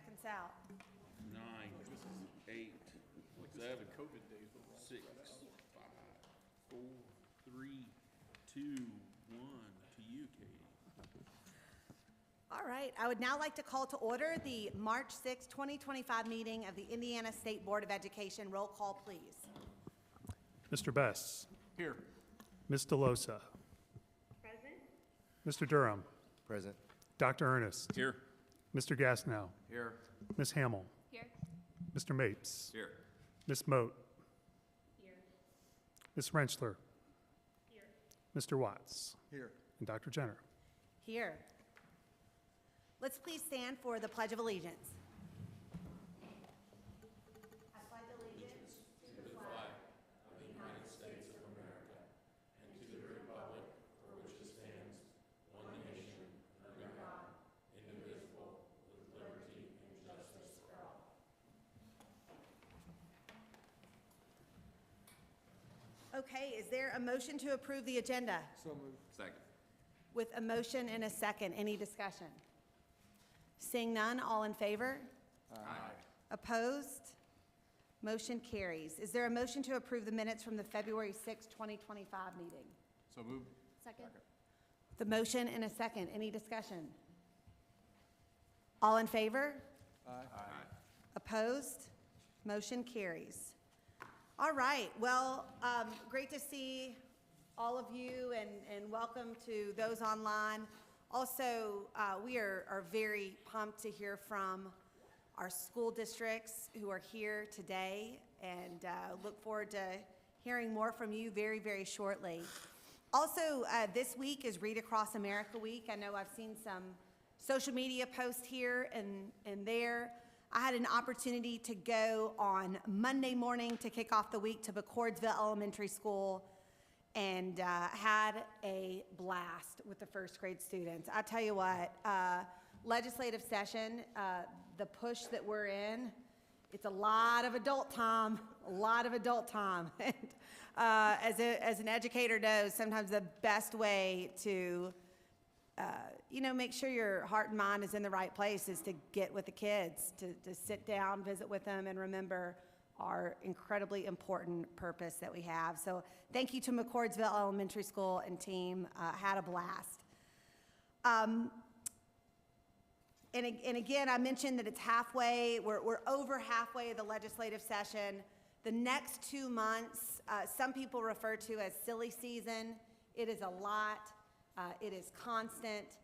seconds out. 9, 8, 7, 6, 5, 4, 3, 2, 1. To you, Katie. All right, I would now like to call to order the March 6, 2025 meeting of the Indiana State Board of Education. Roll call, please. Mr. Best. Here. Ms. DeLosa. Present. Mr. Durham. Present. Dr. Ernest. Here. Mr. Gassnow. Here. Ms. Hamill. Here. Mr. Mapes. Here. Ms. Moat. Here. Ms. Rentschler. Here. Mr. Watts. Here. And Dr. Jenner. Here. Let's please stand for the Pledge of Allegiance. I pledge allegiance to the flag of the United States of America and to the republic for which it stands, one nation, under God, indivisible, with liberty and justice for all. Okay, is there a motion to approve the agenda? So moved. Second. With a motion and a second, any discussion? Seeing none, all in favor? Aye. Opposed? Motion carries. Is there a motion to approve the minutes from the February 6, 2025 meeting? So moved. Second. The motion and a second, any discussion? All in favor? Aye. Opposed? Motion carries. All right, well, great to see all of you and welcome to those online. Also, we are very pumped to hear from our school districts who are here today and look forward to hearing more from you very, very shortly. Also, this week is Read Across America Week. I know I've seen some social media posts here and there. I had an opportunity to go on Monday morning to kick off the week to McCordsville Elementary School and had a blast with the first grade students. I tell you what, legislative session, the push that we're in, it's a lot of adult time, a lot of adult time. And as an educator knows, sometimes the best way to make sure your heart and mind is in the right place is to get with the kids, to sit down, visit with them, and remember our incredibly important purpose that we have. So thank you to McCordsville Elementary School and team. Had a blast. And again, I mentioned that it's halfway. We're over halfway of the legislative session. The next 2 months, some people refer to as silly season. It is a lot. It is constant.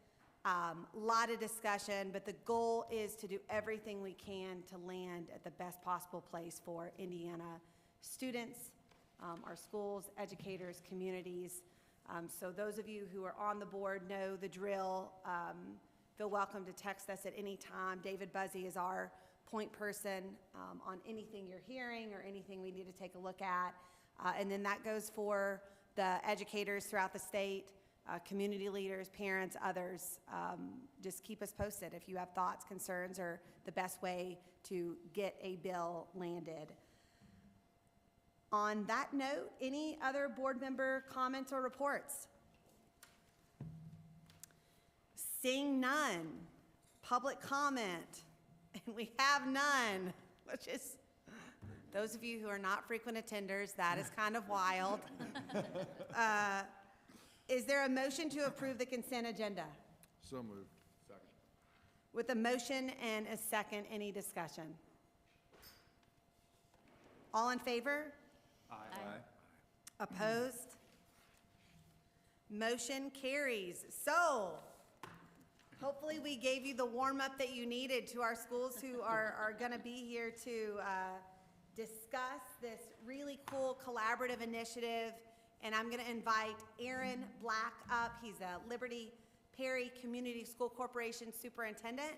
Lot of discussion, but the goal is to do everything we can to land at the best possible place for Indiana students, our schools, educators, communities. So those of you who are on the board know the drill. Feel welcome to text us at any time. David Buzzy is our point person on anything you're hearing or anything we need to take a look at. And then that goes for the educators throughout the state, community leaders, parents, others. Just keep us posted if you have thoughts, concerns, or the best way to get a bill landed. On that note, any other board member comments or reports? Seeing none. Public comment. And we have none, which is, those of you who are not frequent attenders, that is kind of wild. Is there a motion to approve the consent agenda? So moved. Second. With a motion and a second, any discussion? All in favor? Aye. Opposed? Motion carries. So, hopefully we gave you the warm-up that you needed to our schools who are going to be here to discuss this really cool collaborative initiative. And I'm going to invite Aaron Black up. He's a Liberty Perry Community School Corporation superintendent,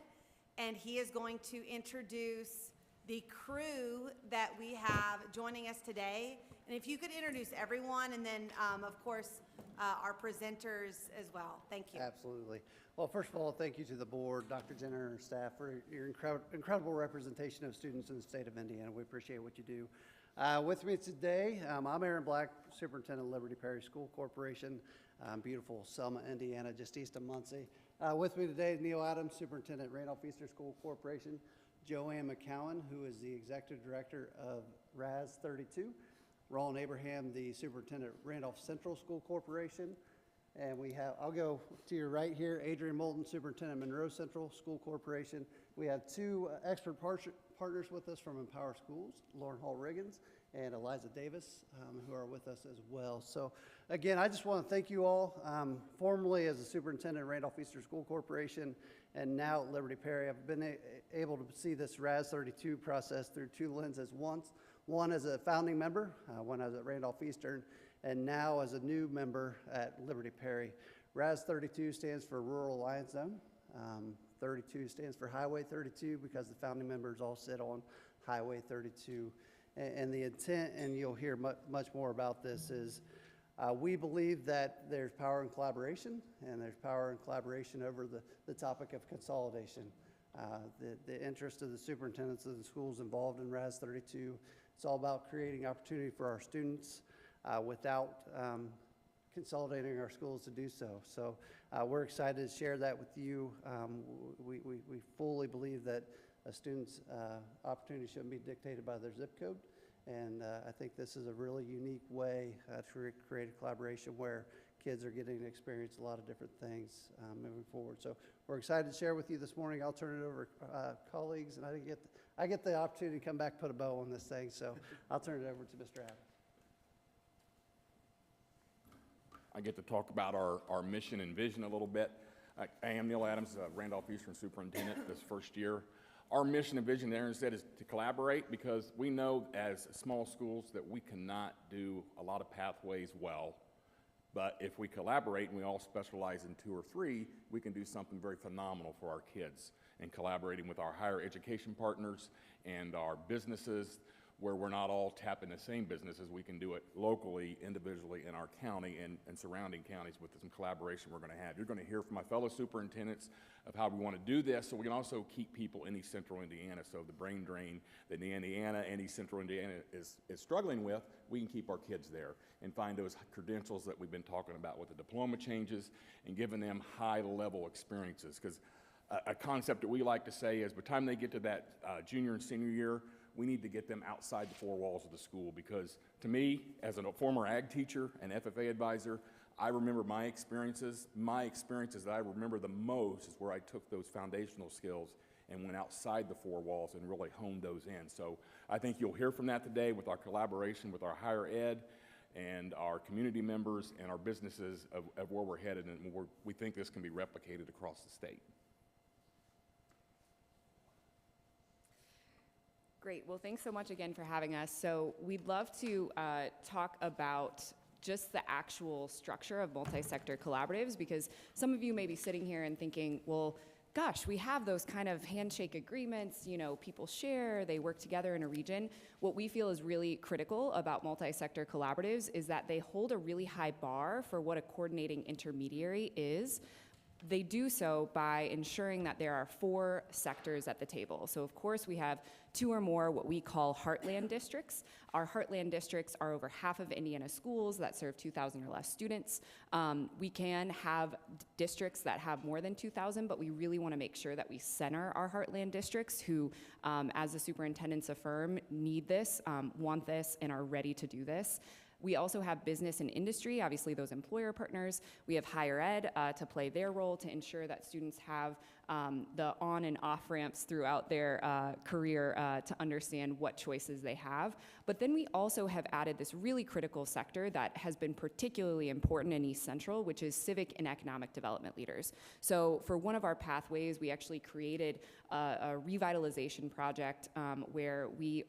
and he is going to introduce the crew that we have joining us today. And if you could introduce everyone, and then, of course, our presenters as well. Thank you. Absolutely. Well, first of all, thank you to the board, Dr. Jenner and staff, for your incredible representation of students in the state of Indiana. We appreciate what you do. With me today, I'm Aaron Black, Superintendent of Liberty Perry School Corporation, beautiful Selma, Indiana, just east of Muncie. With me today is Neil Adams, Superintendent, Randolph Eastern School Corporation. Joanne McCowan, who is the Executive Director of RAS 32, Ron Abraham, the Superintendent at Randolph Central School Corporation, and we have, I'll go to your right here, Adrian Moulton, Superintendent Monroe Central School Corporation. We have two expert partners with us from Empower Schools, Lauren Hall Riggins and Eliza Davis, who are with us as well. So again, I just want to thank you all. Formerly as a superintendent at Randolph Eastern School Corporation and now at Liberty Perry, I've been able to see this RAS 32 process through two lenses. One as a founding member, when I was at Randolph Eastern, and now as a new member at Liberty Perry. RAS 32 stands for Rural Alliance Zone. 32 stands for Highway 32 because the founding members all sit on Highway 32. And the intent, and you'll hear much more about this, is we believe that there's power in collaboration, and there's power in collaboration over the topic of consolidation. The interest of the superintendents of the schools involved in RAS 32, it's all about creating opportunity for our students without consolidating our schools to do so. So we're excited to share that with you. We fully believe that a student's opportunity shouldn't be dictated by their zip code. And I think this is a really unique way to create a collaboration where kids are getting to experience a lot of different things moving forward. So we're excited to share with you this morning. I'll turn it over to colleagues, and I get the opportunity to come back and put a bow on this thing. So I'll turn it over to Mr. Adams. I get to talk about our mission and vision a little bit. I am Neil Adams, Randolph Eastern Superintendent this first year. Our mission and vision, Aaron said, is to collaborate because we know as small schools that we cannot do a lot of pathways well. But if we collaborate and we all specialize in 2 or 3, we can do something very phenomenal for our kids. And collaborating with our higher education partners and our businesses, where we're not all tapping the same businesses, we can do it locally, individually in our county and surrounding counties with some collaboration we're going to have. You're going to hear from my fellow superintendents of how we want to do this, so we can also keep people in East Central Indiana. So the brain drain that Indiana and East Central Indiana is struggling with, we can keep our kids there and find those credentials that we've been talking about with the diploma changes and giving them high-level experiences. Because a concept that we like to say is by the time they get to that junior and senior year, we need to get them outside the 4 walls of the school, because to me, as a former ag teacher and FFA advisor, I remember my experiences. My experiences that I remember the most is where I took those foundational skills and went outside the 4 walls and really honed those in. So I think you'll hear from that today with our collaboration with our higher ed and our community members and our businesses of where we're headed, and we think this can be replicated across the state. Great. Well, thanks so much again for having us. So we'd love to talk about just the actual structure of multi-sector collaboratives, because some of you may be sitting here and thinking, well, gosh, we have those kind of handshake agreements, you know, people share, they work together in a region. What we feel is really critical about multi-sector collaboratives is that they hold a really high bar for what a coordinating intermediary is. They do so by ensuring that there are 4 sectors at the table. So of course we have 2 or more what we call heartland districts. Our heartland districts are over half of Indiana schools that serve 2,000 or less students. We can have districts that have more than 2,000, but we really want to make sure that we center our heartland districts who, as the superintendents affirm, need this, want this, and are ready to do this. We also have business and industry, obviously those employer partners. We have higher ed to play their role to ensure that students have the on and off ramps throughout their career to understand what choices they have. But then we also have added this really critical sector that has been particularly important in East Central, which is civic and economic development leaders. So for one of our pathways, we actually created a revitalization project where we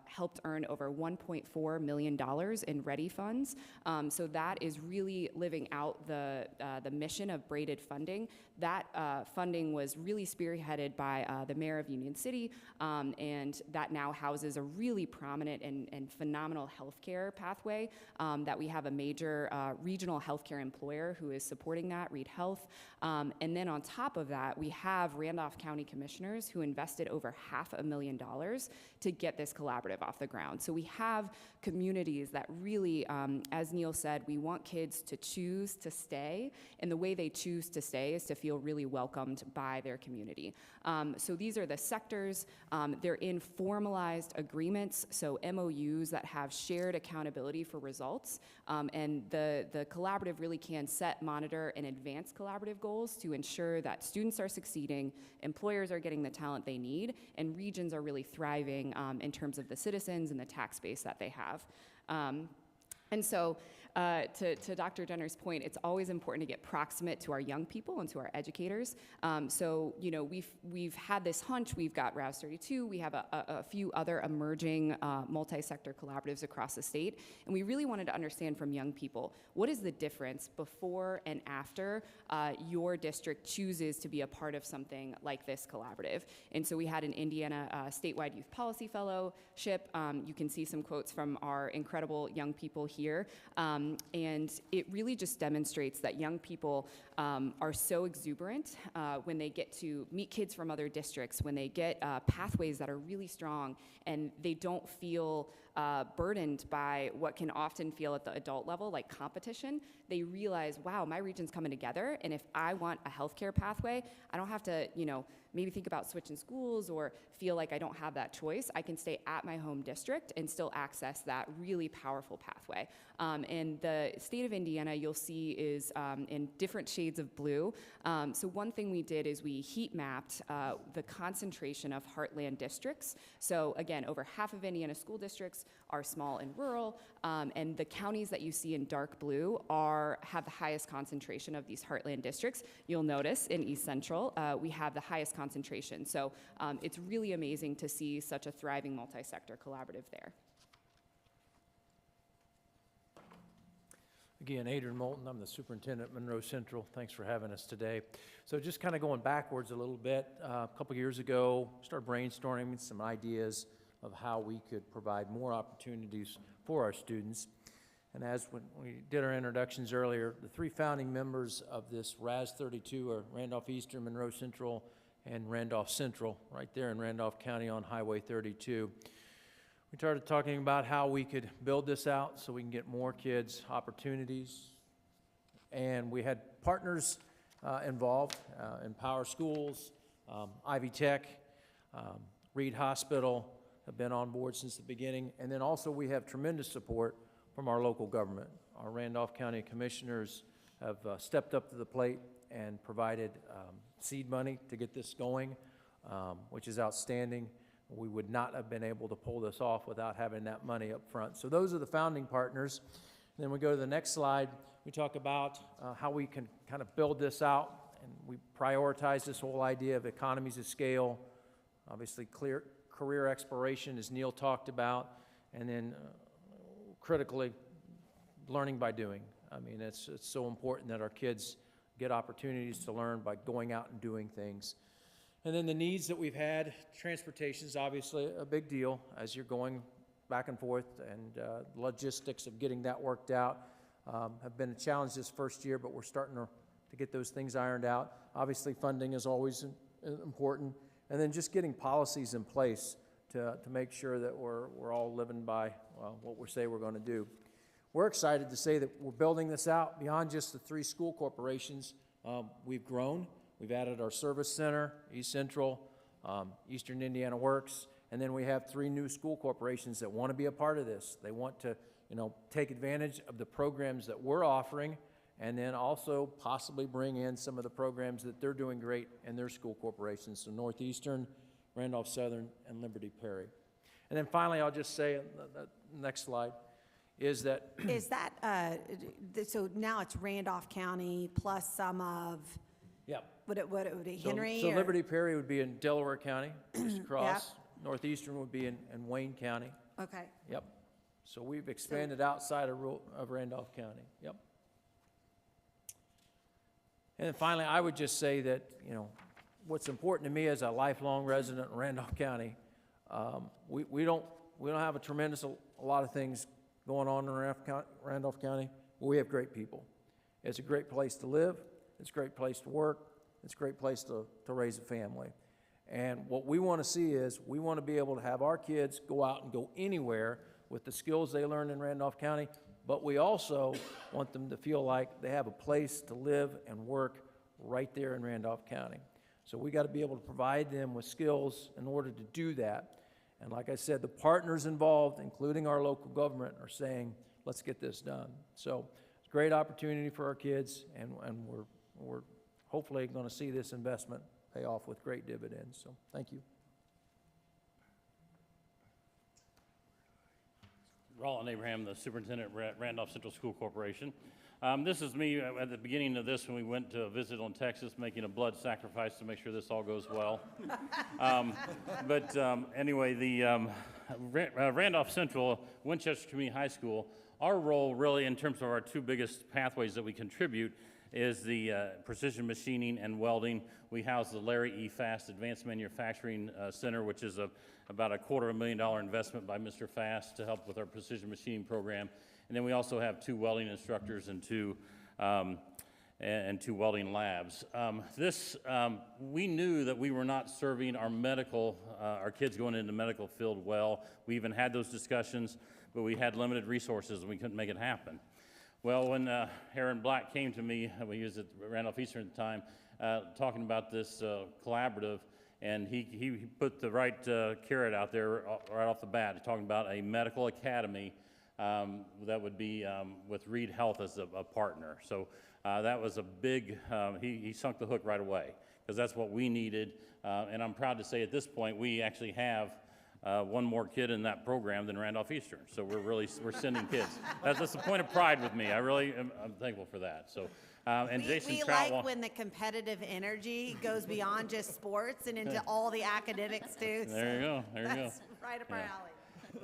helped earn over $1.4 million in READY funds. So that is really living out the mission of braided funding. That funding was really spearheaded by the mayor of Union City, and that now houses a really prominent and phenomenal healthcare pathway that we have a major regional healthcare employer who is supporting that, Reed Health. And then on top of that, we have Randolph County commissioners partners who invested over $500,000 to get this collaborative off the ground. So we have communities that really, as Neil said, we want kids to choose to stay, and the way they choose to stay is to feel really welcomed by their community. So these are the sectors. They're in formalized agreements, so MOUs that have shared accountability for results, and the collaborative really can set, monitor, and advance collaborative goals to ensure that students are succeeding, employers are getting the talent they need, and regions are really thriving in terms of the citizens and the tax base that they have. And so to Dr. Jenner's point, it's always important to get proximate to our young people and to our educators. So, you know, we've had this hunch. We've got Rouse 32. We have a few other emerging multi-sector collaboratives across the state. And we really wanted to understand from young people, what is the difference before and after your district chooses to be a part of something like this collaborative? And so we had an Indiana statewide youth policy fellowship. You can see some quotes from our incredible young people here. And it really just demonstrates that young people are so exuberant when they get to meet kids from other districts, when they get pathways that are really strong, and they don't feel burdened by what can often feel at the adult level like competition. They realize, wow, my region's coming together, and if I want a healthcare pathway, I don't have to, you know, maybe think about switching schools or feel like I don't have that choice. I can stay at my home district and still access that really powerful pathway. And the state of Indiana, you'll see, is in different shades of blue. So one thing we did is we heat mapped the concentration of heartland districts. So again, over half of Indiana school districts are small and rural, and the counties that you see in dark blue have the highest concentration of these heartland districts. You'll notice in East Central, we have the highest concentration. So it's really amazing to see such a thriving multi-sector collaborative there. Again, Adrian Moulton, I'm the superintendent at Monroe Central. Thanks for having us today. So just kind of going backwards a little bit, a couple years ago, started brainstorming some ideas of how we could provide more opportunities for our students. And as when we did our introductions earlier, the three founding members of this RAS 32 are Randolph Eastern, Monroe Central, and Randolph Central, right there in Randolph County on Highway 32. We started talking about how we could build this out so we can get more kids opportunities. And we had partners involved, Empower Schools, Ivy Tech, Reed Hospital have been on board since the beginning. And then also we have tremendous support from our local government. Our Randolph County commissioners have stepped up to the plate and provided seed money to get this going, which is outstanding. We would not have been able to pull this off without having that money up front. So those are the founding partners. And then we go to the next slide. We talk about how we can kind of build this out, and we prioritize this whole idea of economies of scale, obviously clear career exploration, as Neil talked about, and then critically, learning by doing. I mean, it's so important that our kids get opportunities to learn by going out and doing things. And then the needs that we've had, transportation is obviously a big deal as you're going back and forth, and logistics of getting that worked out have been a challenge this first year, but we're starting to get those things ironed out. Obviously, funding is always important, and then just getting policies in place to make sure that we're all living by what we say we're going to do. We're excited to say that we're building this out beyond just the 3 school corporations. We've grown. We've added our service center, East Central, Eastern Indiana Works, and then we have 3 new school corporations that want to be a part of this. They want to, take advantage of the programs that we're offering, and then also possibly bring in some of the programs that they're doing great in their school corporations. So Northeastern, Randolph Southern, and Liberty Perry. And then finally, I'll just say, the next slide, is that... Is that, so now it's Randolph County plus some of... Yep. Would it be Henry? So or? Liberty Perry would be in Delaware County, just across. Yep. Northeastern would be in Wayne County. Okay. Yep. So we've expanded outside of Randolph County. Yep. And then finally, I would just say that, what's important to me as a lifelong resident in Randolph County, we don't have a lot of things going on in Randolph County, but we have great people. It's a great place to live. It's a great place to work. It's a great place to raise a family. And what we want to see is, we want to be able to have our kids go out and go anywhere with the skills they learn in Randolph County, but we also want them to feel like they have a place to live and work right there in Randolph County. So we got to be able to provide them with skills in order to do that. And like I said, the partners involved, including our local government, are saying, let's get this done. So it's a great opportunity for our kids, and we're hopefully going to see this investment pay off with great dividends. So thank you. Roland Abraham, the superintendent at Randolph Central School Corporation. This is me at the beginning of this when we went to visit on Texas, making a blood sacrifice to make sure this all goes well. Anyway, the Randolph Central, Winchester Community High School, our role really in terms of our two biggest pathways that we contribute is the precision machining and welding. We house the Larry E. Fast Advanced Manufacturing Center, which is about a $250,000 investment by Mr. Fast to help with our precision machining program. And then we also have 2 welding instructors and two welding labs. We knew that we were not serving our kids going into the medical field well. We even had those discussions, but we had limited resources and we couldn't make it happen. Well, when Aaron Black came to me, he was at Randolph Eastern at the time, talking about this collaborative, and he put the right carrot out there right off the bat, talking about a medical academy that would be with Reed Health as a partner. So that was a big, he sunk the hook right away, because that's what we needed. And I'm proud to say at this point, we actually have one more kid in that program than Randolph Eastern. So we're sending kids. That's a point of pride with me. I'm thankful for that. So, and Jason we Trout, like when the competitive energy goes beyond just sports and into all the academics too. There you go. There you go. That's right up our alley.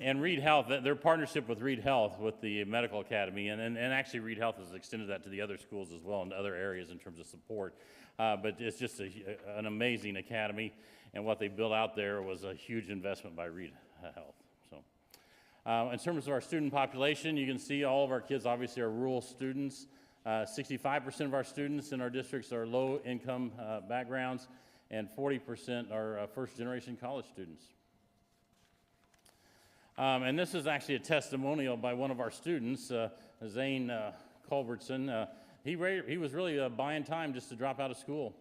And Reed Health, their partnership with Reed Health with the medical academy, and actually Reed Health has extended that to the other schools as well in other areas in terms of support. But it's just an amazing academy, and what they built out there was a huge investment by Reed Health. So, in terms of our student population, you can see all of our kids obviously are rural students. 65% of our students in our districts are low-income backgrounds, and 40% are first-generation college students. And this is actually a testimonial by one of our students, Zane Culbertson. He was really buying time just to drop out of school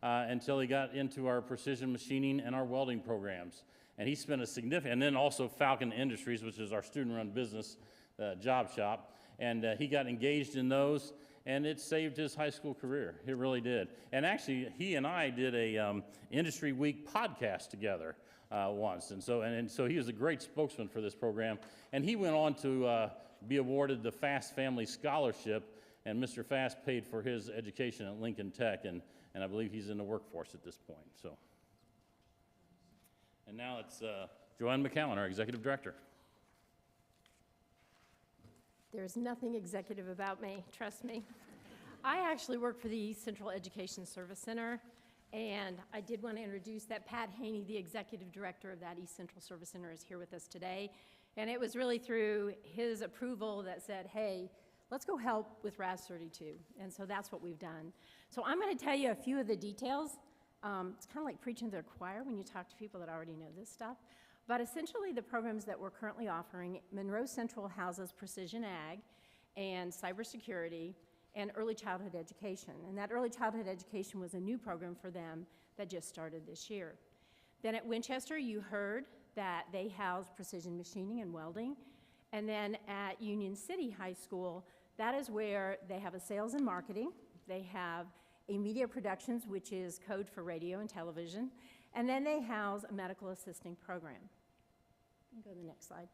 until he got into our precision machining and our welding programs. And he spent a significant, and then also Falcon Industries, which is our student-run business job shop. And he got engaged in those, and it saved his high school career. It really did. And actually, he and I did a Industry Week podcast together once. And so he was a great spokesman for this program. And he went on to be awarded the Fast Family Scholarship, and Mr. Fast paid for his education at Lincoln Tech, and I believe he's in the workforce at this point. So, and now it's Joanne McCowan, our Executive Director. There's nothing executive about me, trust me. I actually work for the East Central Education Service Center, and I did want to introduce that Pat Haney, the Executive Director of that East Central Service Center, is here with us today. And it was really through his approval that said, hey, let's go help with RAS 32. And so that's what we've done. So I'm going to tell you a few of the details. It's kind of like preaching to the choir when you talk to people that already know this stuff. But essentially, the programs that we're currently offering, Monroe Central houses Precision Ag and Cybersecurity and Early Childhood Education. And that Early Childhood Education was a new program for them that just started this year. Then at Winchester, you heard that they house Precision Machining and Welding. And then at Union City High School, that is where they have a sales and marketing. They have a media productions, which is code for radio and television. And then they house a medical assisting program. Go to the next slide.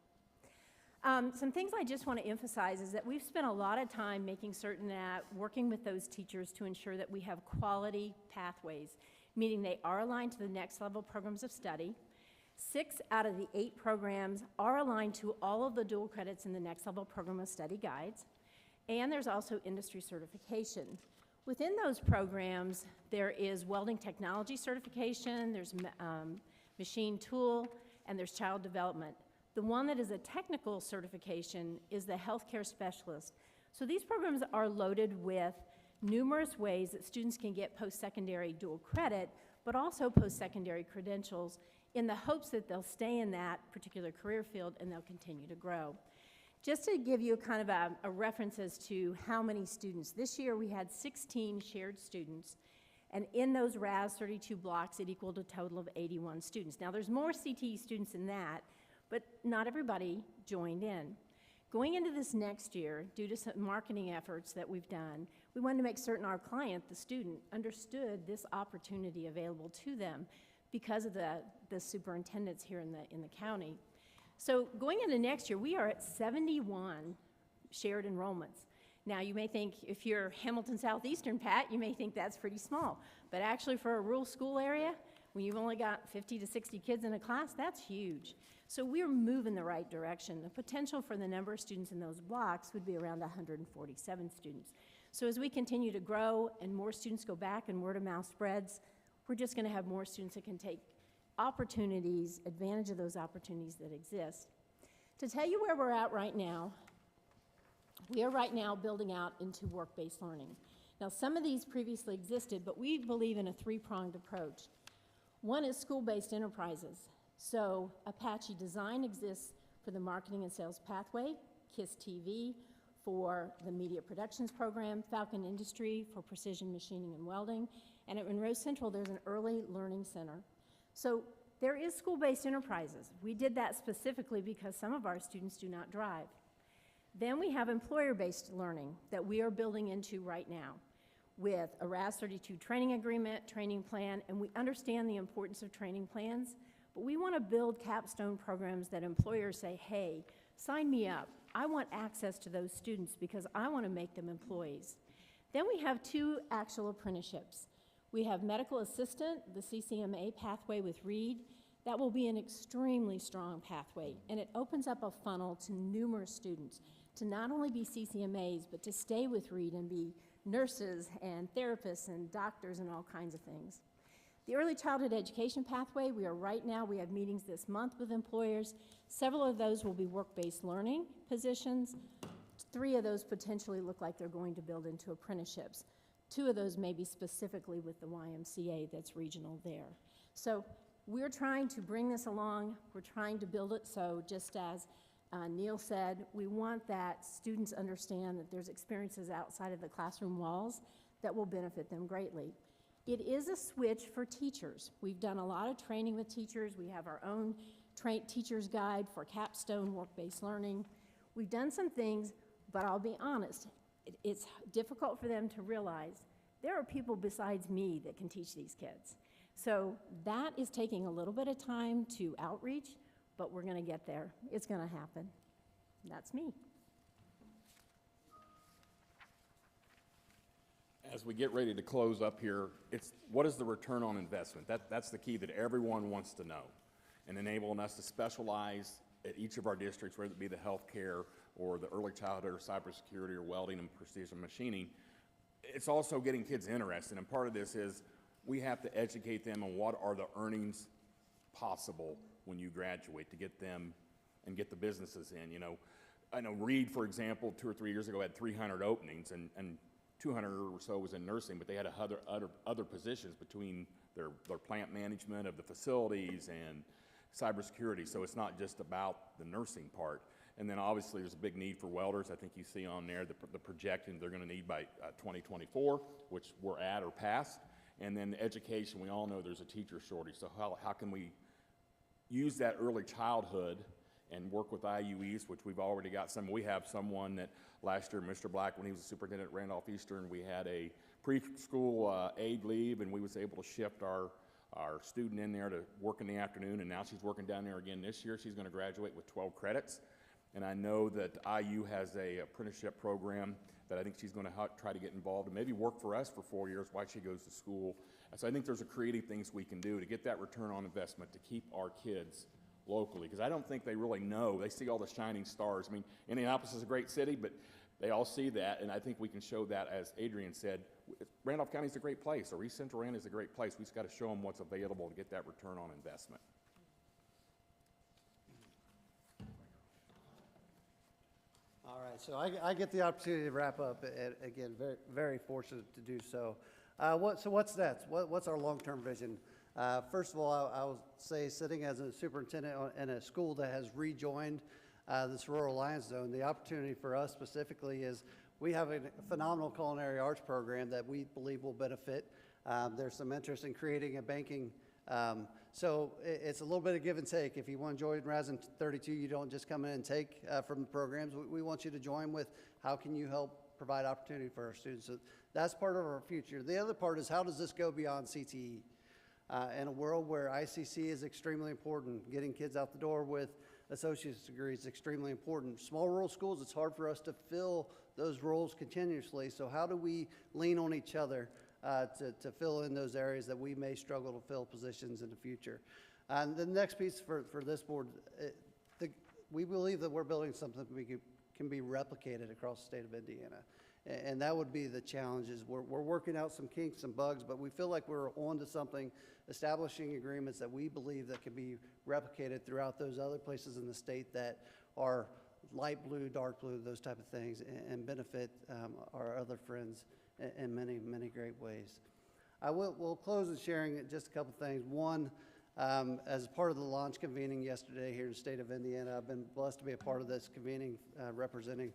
Some things I just want to emphasize is that we've spent a lot of time making certain that working with those teachers to ensure that we have quality pathways, meaning they are aligned to the next level programs of study. 6 out of the 8 programs are aligned to all of the dual credits in the next level program of study guides. And there's also industry certification. Within those programs, there is welding technology certification, there's machine tool, and there's child development. The one that is a technical certification is the healthcare specialist. So these programs are loaded with numerous ways that students can get post-secondary dual credit, but also post-secondary credentials in the hopes that they'll stay in that particular career field and they'll continue to grow. Just to give you kind of a reference as to how many students, this year we had 16 shared students, and in those RAS 32 blocks, it equaled a total of 81 students. Now, there's more CTE students than that, but not everybody joined in. Going into this next year, due to some marketing efforts that we've done, we wanted to make certain our client, the student, understood this opportunity available to them because of the superintendents here in the county. So going into next year, we are at 71 shared enrollments. Now, you may think, if you're Hamilton Southeastern, Pat, you may think that's pretty small. But actually, for a rural school area, when you've only got 50 to 60 kids in a class, that's huge. So we're moving the right direction. The potential for the number of students in those blocks would be around 147 students. So as we continue to grow and more students go back and word of mouth spreads, we're just going to have more students that can take opportunities, advantage of those opportunities that exist. To tell you where we're at right now, we are right now building out into work-based learning. Now, some of these previously existed, but we believe in a three-pronged approach. One is school-based enterprises. So Apache Design exists for the marketing and sales pathway, KISS TV for the media productions program, Falcon Industry for precision machining and welding, and at Monroe Central, there's an early learning center. So there is school-based enterprises. We did that specifically because some of our students do not drive. Then we have employer-based learning that we are building into right now with a RAS 32 training agreement, training plan, and we understand the importance of training plans, but we want to build capstone programs that employers say, hey, sign me up. I want access to those students because I want to make them employees. Then we have two actual apprenticeships. We have medical assistant, the CCMA pathway with Reed. That will be an extremely strong pathway, and it opens up a funnel to numerous students to not only be CCMAs, but to stay with Reed and be nurses and therapists and doctors and all kinds of things. The early childhood education pathway, we have meetings this month with employers. Several of those will be work-based learning positions. 3 of those potentially look like they're going to build into apprenticeships. 2 of those may be specifically with the YMCA that's regional there. So we're trying to bring this along. We're trying to build it so, just as Neil said, we want that students understand that there's experiences outside of the classroom walls that will benefit them greatly. It is a switch for teachers. We've done a lot of training with teachers. We have our own teacher's guide for capstone work-based learning. We've done some things, but I'll be honest, it's difficult for them to realize there are people besides me that can teach these kids. So that is taking a little bit of time to outreach, but we're going to get there. It's going to happen. That's me. As we get ready to close up here, it's what is the return on investment? That's the key that everyone wants to know, and enabling us to specialize at each of our districts, whether it be the healthcare or the early childhood or cybersecurity or welding and precision machining. It's also getting kids interested, and part of this is we have to educate them on what are the earnings possible when you graduate to get them and get the businesses in. You know, I know Reed, for example, 2 or 3 years ago had 300 openings, and 200 or so was in nursing, but they had other positions between their plant management of the facilities and cybersecurity. So it's not just about the nursing part. And then obviously there's a big need for welders. I think you see on there the projection they're going to need by 2024, which we're at or past. And then the education, we all know there's a teacher shortage. So how can we use that early childhood and work with IUEs, which we've already got some. We have someone that last year, Mr. Black, when he was the superintendent at Randolph Eastern, we had a preschool aide leave, and we was able to shift our student in there to work in the afternoon, and now she's working down there again this year. She's going to graduate with 12 credits. And I know that IU has a apprenticeship program that I think she's going to try to get involved and maybe work for us for 4 years while she goes to school. And so I think there's a creative things we can do to get that return on investment to keep our kids locally, because I don't think they really know. They see all the shining stars. I mean, Indianapolis is a great city, but they all see that, and I think we can show that, as Adrian said, Randolph County is a great place, or East Central Rand is a great place. We just got to show them what's available to get that return on investment. All right, so I get the opportunity to wrap up, and again, very, very fortunate to do so. So what's next? What's our long-term vision? First of all, I will say, sitting as a superintendent in a school that has rejoined this Rural Alliance Zone, the opportunity for us specifically is we have a phenomenal culinary arts program that we believe will benefit. There's some interest in creating a banking. So it's a little bit of give and take. If you want to join RASM 32, you don't just come in and take from the programs. We want you to join with how can you help provide opportunity for our students. So that's part of our future. The other part is how does this go beyond CTE? In a world where ICC is extremely important, getting kids out the door with associate's degrees is extremely important. Small rural schools, it's hard for us to fill those roles continuously. So how do we lean on each other to fill in those areas that we may struggle to fill positions in the future? And the next piece for this board, we believe that we're building something that can be replicated across the state of Indiana. And that would be the challenges. We're working out some kinks and bugs, but we feel like we're on to something, establishing agreements that we believe that can be replicated throughout those other places in the state that are light blue, dark blue, those type of things, and benefit our other friends in many, many great ways. We'll close with sharing just a couple things. One, as part of the launch convening yesterday here in the state of Indiana, I've been blessed to be a part of this convening representing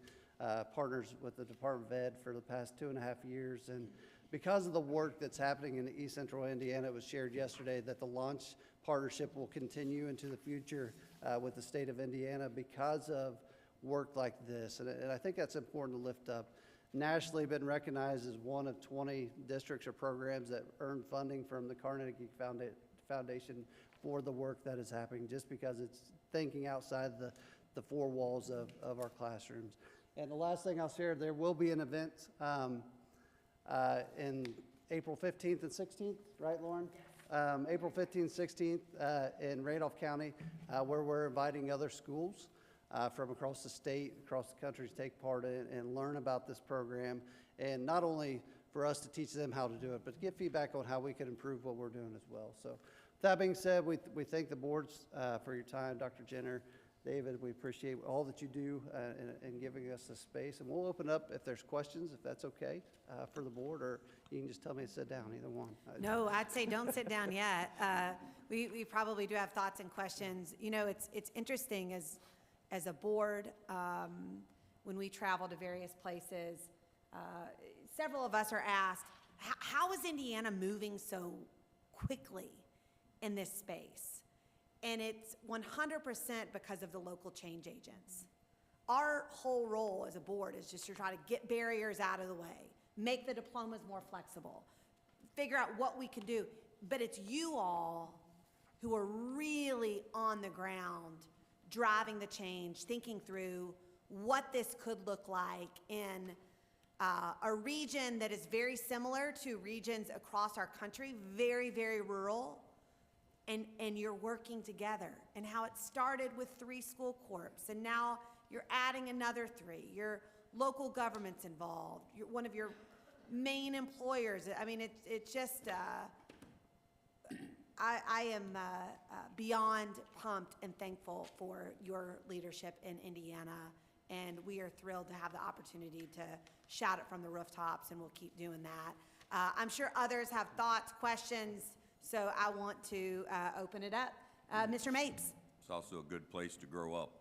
partners with the Department of Ed for the past 2.5 years. And because of the work that's happening in East Central Indiana, it was shared yesterday that the launch partnership will continue into the future with the state of Indiana because of work like this. And I think that's important to lift up. Nationally been recognized as one of 20 districts or programs that earn funding from the Carnegie Foundation for the work that is happening, just because it's thinking outside the four walls of our classrooms. And the last thing I'll share, there will be an event in April 15th and 16th, right, Lauren? April 15th, 16th in Randolph County, where we're inviting other schools from across the state, across the country to take part in and learn about this program. And not only for us to teach them how to do it, but to get feedback on how we can improve what we're doing as well. So that being said, we thank the boards for your time, Dr. Jenner, David, we appreciate all that you do in giving us the space. And we'll open up if there's questions, if that's okay for the board, or you can just tell me to sit down, either one. No, I'd say don't sit down yet. We probably do have thoughts and questions. You know, it's interesting as a board, when we travel to various places, several of us are asked, how is Indiana moving so quickly in this space? And it's 100% because of the local change agents. Our whole role as a board is just to try to get barriers out of the way, make the diplomas more flexible, figure out what we can do. But it's you all who are really on the ground, driving the change, thinking through what this could look like in a region that is very similar to regions across our country, very, very rural. And you're working together, and how it started with 3 school corps, and now you're adding another 3. Your local government's involved. You're one of your main employers. I mean, it's just, I am beyond pumped and thankful for your leadership in Indiana, and we are thrilled to have the opportunity to shout it from the rooftops, and we'll keep doing that. I'm sure others have thoughts, questions, so I want to open it up. Mr. Mapes. It's also a good place to grow up,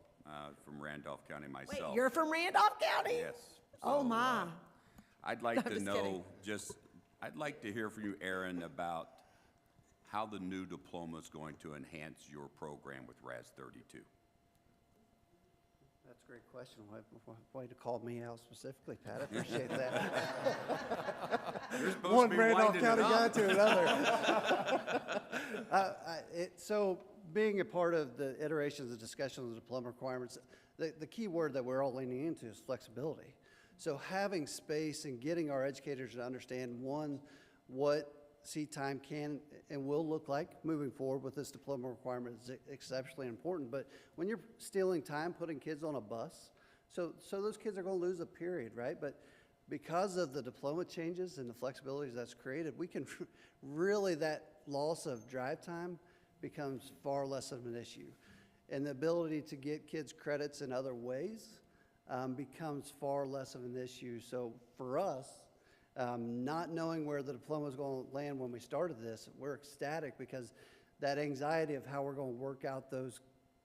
from Randolph County myself. Wait, you're from Randolph County? Yes. Oh, So, my. I'd like to just know, kidding. I'd like to hear from you, Aaron, about how the new diploma is going to enhance your program with RAS 32. That's a great question. Way to call me out specifically, Pat. I appreciate that. You're supposed One to be Randolph winding it County guy up. to another. So being a part of the iterations of discussion of the diploma requirements, the key word that we're all leaning into is flexibility. So having space and getting our educators to understand, one, what seat time can and will look like moving forward with this diploma requirement is exceptionally important. But when you're stealing time, putting kids on a bus, so those kids are going to lose a period, right? But because of the diploma changes and the flexibilities that's created, we can really, that loss of drive time becomes far less of an issue. And the ability to get kids credits in other ways becomes far less of an issue. So for us, Not knowing where the diploma was going to land when we started this, we're ecstatic because that anxiety of how we're going to work out those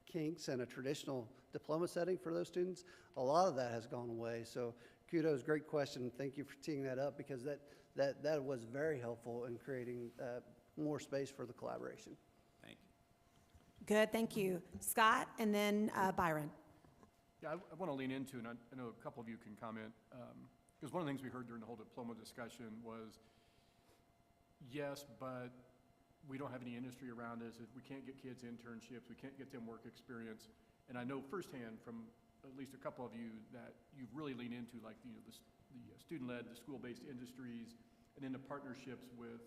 kinks in a traditional diploma setting for those students, a lot of that has gone away. So kudos, great question. Thank you for teeing that up because that was very helpful in creating more space for the collaboration. Thank you. Good, thank you. Scott, and then Byron. Yeah, I want to lean into, and I know a couple of you can comment, because one of the things we heard during the whole diploma discussion was, yes, but we don't have any industry around us. We can't get kids internships. We can't get them work experience. And I know firsthand from at least a couple of you that you've really leaned into, like, the student-led, the school-based industries, and then the partnerships with,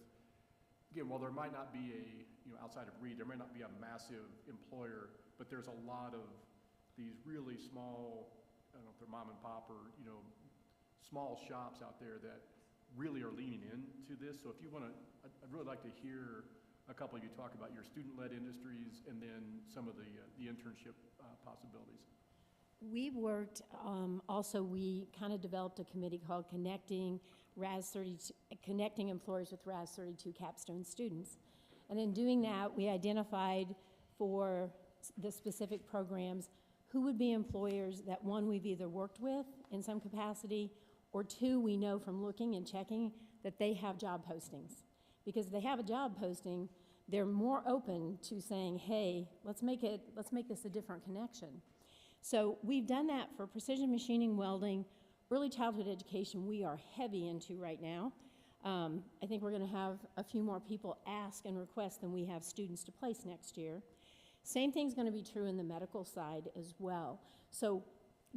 again, while there might not be a, outside of Reed, there may not be a massive employer, but there's a lot of these really small, I don't know if they're mom and pop or, small shops out there that really are leaning into this. So if you want to, I'd really like to hear a couple of you talk about your student-led industries and then some of the internship possibilities. We worked, also we kind of developed a committee called Connecting Employers with RAS 32 Capstone Students. And in doing that, we identified for the specific programs who would be employers that, one, we've either worked with in some capacity, or two, we know from looking and checking that they have job postings. Because if they have a job posting, they're more open to saying, hey, let's make this a different connection. So we've done that for precision machining, welding, early childhood education we are heavy into right now. I think we're gonna have a few more people ask and request than we have students to place next year. Same thing's gonna be true in the medical side as well. So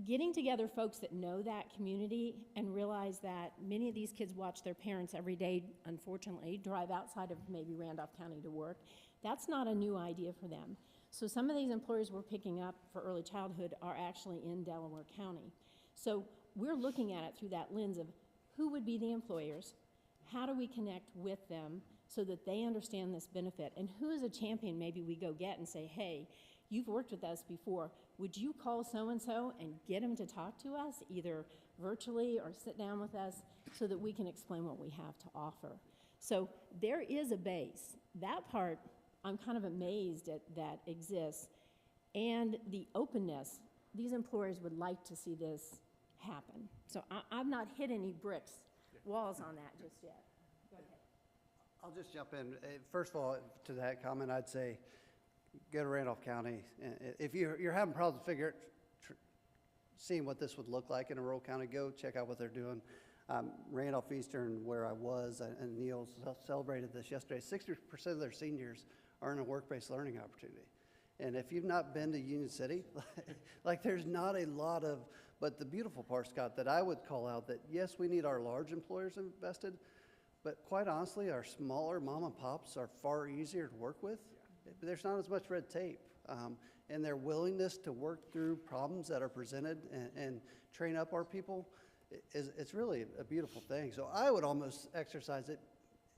getting together folks that know that community and realize that many of these kids watch their parents every day, unfortunately, drive outside of maybe Randolph County to work, that's not a new idea for them. So some of these employers we're picking up for early childhood are actually in Delaware County. So we're looking at it through that lens of who would be the employers, how do we connect with them so that they understand this benefit, and who is a champion maybe we go get and say, hey, you've worked with us before, would you call so-and-so and get them to talk to us, either virtually or sit down with us so that we can explain what we have to offer. So there is a base. That part, I'm kind of amazed at that exists. And the openness, these employers would like to see this happen. So I've not hit any walls on that just yet. Go ahead. I'll just jump in. First of all, to that comment, I'd say go to Randolph County. If you're having problems seeing what this would look like in a rural county, go check out what they're doing. Randolph Eastern, where I was, and Neil celebrated this yesterday, 60% of their seniors are in a work-based learning opportunity. And if you've not been to Union City, like there's not a lot of, but the beautiful part, Scott, that I would call out that yes, we need our large employers invested, but quite honestly, our smaller mom and pops are far easier to work with. There's not as much red tape. And their willingness to work through problems that are presented and train up our people, it's really a beautiful thing. So I would almost exercise it,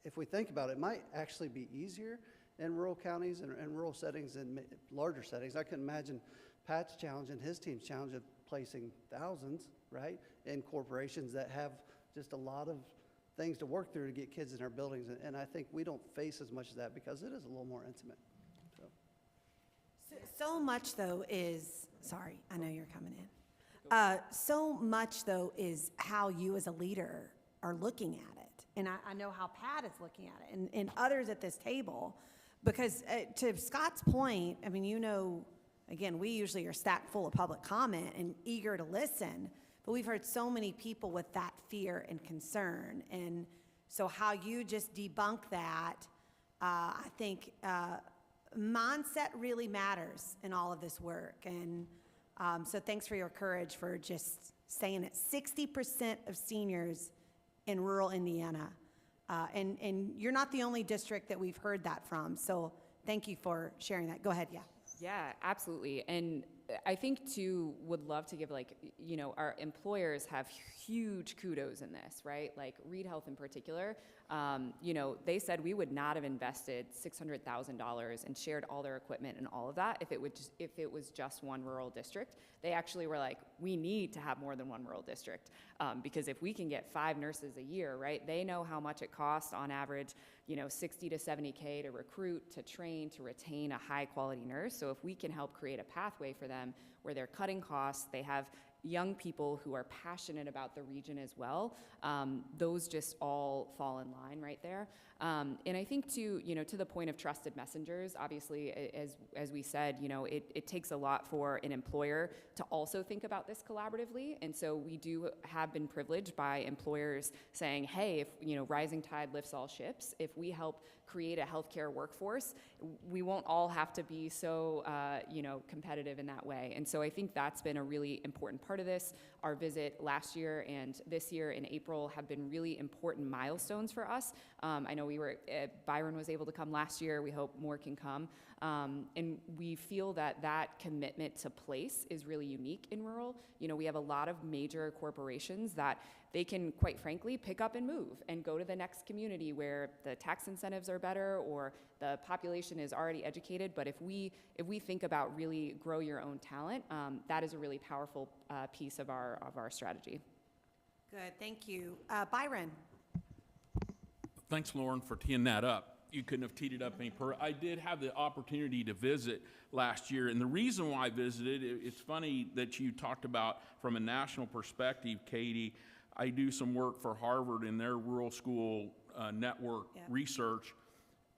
if we think about it, it might actually be easier in rural counties and rural settings and larger settings. I can imagine Pat's challenge and his team's challenge of placing thousands, right, in corporations that have just a lot of things to work through to get kids in our buildings. And I think we don't face as much of that because it is a little more intimate. So much, though, is, sorry, I know you're coming in. So much, though, is how you as a leader are looking at it. And I know how Pat is looking at it and others at this table. Because to Scott's point, I mean, again, we usually are stacked full of public comment and eager to listen. But we've heard so many people with that fear and concern. And so how you just debunk that, I think mindset really matters in all of this work. And so thanks for your courage for just saying it. 60% of seniors in rural Indiana. And you're not the only district that we've heard that from. So thank you for sharing that. Go ahead, yeah. Yeah, absolutely. And I think too, would love to give our employers have huge kudos in this, right? Like Reed Health in particular, they said we would not have invested $600,000 and shared all their equipment and all of that if it was just one rural district. They actually were like, we need to have more than one rural district because if we can get 5 nurses a year, right? They know how much it costs on average, 60 to 70K to recruit, to train, to retain a high quality nurse. So if we can help create a pathway for them where they're cutting costs, they have young people who are passionate about the region as well, those just all fall in line right there. And I think too, to the point of trusted messengers, obviously, as we said, it takes a lot for an employer to also think about this collaboratively. And so we have been privileged by employers saying, hey, if, rising tide lifts all ships, if we help create a healthcare workforce, we won't all have to be so, competitive in that way. And so I think that's been a really important part of this. Our visit last year and this year in April have been really important milestones for us. I know Byron was able to come last year. We hope more can come. And we feel that commitment to place is really unique in rural. We have a lot of major corporations that they can, quite frankly, pick up and move and go to the next community where the tax incentives are better or the population is already educated. But if we think about really grow your own talent, that is a really powerful piece of our strategy. Good, thank you. Byron. Thanks, Lauren, for teeing that up. You couldn't have teed it up any I did have the opportunity to visit last year, and the reason why I visited, it's funny that you talked about from a national perspective, Katie. I do some work for Harvard in their rural school network research,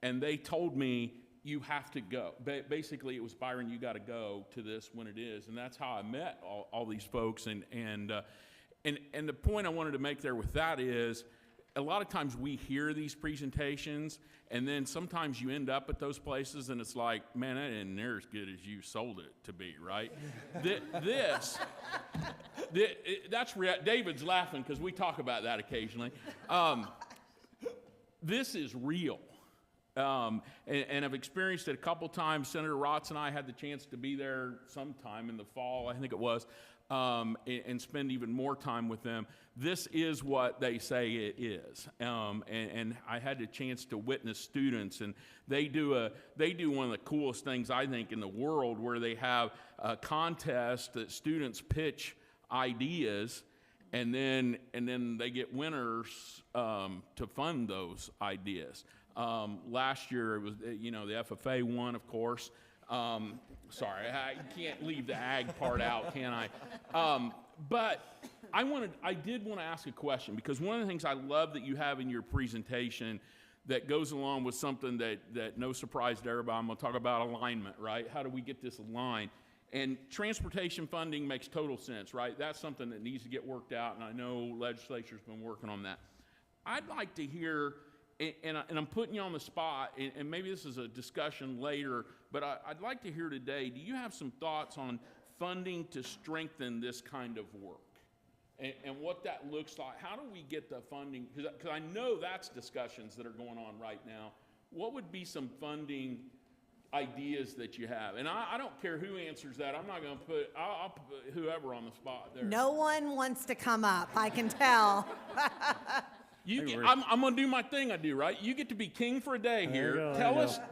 and they told me you have to go. Basically, it was Byron, you got to go to this when it is, and that's how I met all these folks. And the point I wanted to make there with that is, a lot of times we hear these presentations, and then sometimes you end up at those places, and it's like, man, that isn't near as good as you sold it to be, right? David's laughing because we talk about that occasionally. This is real. And I've experienced it a couple times. Senator Rotz and I had the chance to be there sometime in the fall, I think it was, and spend even more time with them. This is what they say it is. And I had the chance to witness students, and they do one of the coolest things, I think, in the world, where they have a contest that students pitch ideas, and then they get winners to fund those ideas. Last year, it was, the FFA won, of course. Sorry, I can't leave the ag part out, can I? But I did want to ask a question, because one of the things I love that you have in your presentation that goes along with something that no surprise to everybody, I'm going to talk about alignment, right? How do we get this aligned? And transportation funding makes total sense, right? That's something that needs to get worked out, and I know legislature's been working on that. I'd like to hear, and I'm putting you on the spot, and maybe this is a discussion later, but I'd like to hear today, do you have some thoughts on funding to strengthen this kind of work? And what that looks like? How do we get the funding? Because I know that's discussions that are going on right now. What would be some funding ideas that you have? And I don't care who answers that. I'm not going to I'll put whoever on the spot there. No one wants to come up, I can tell. I'm going to do my thing I do, right? You get to be king for a day here.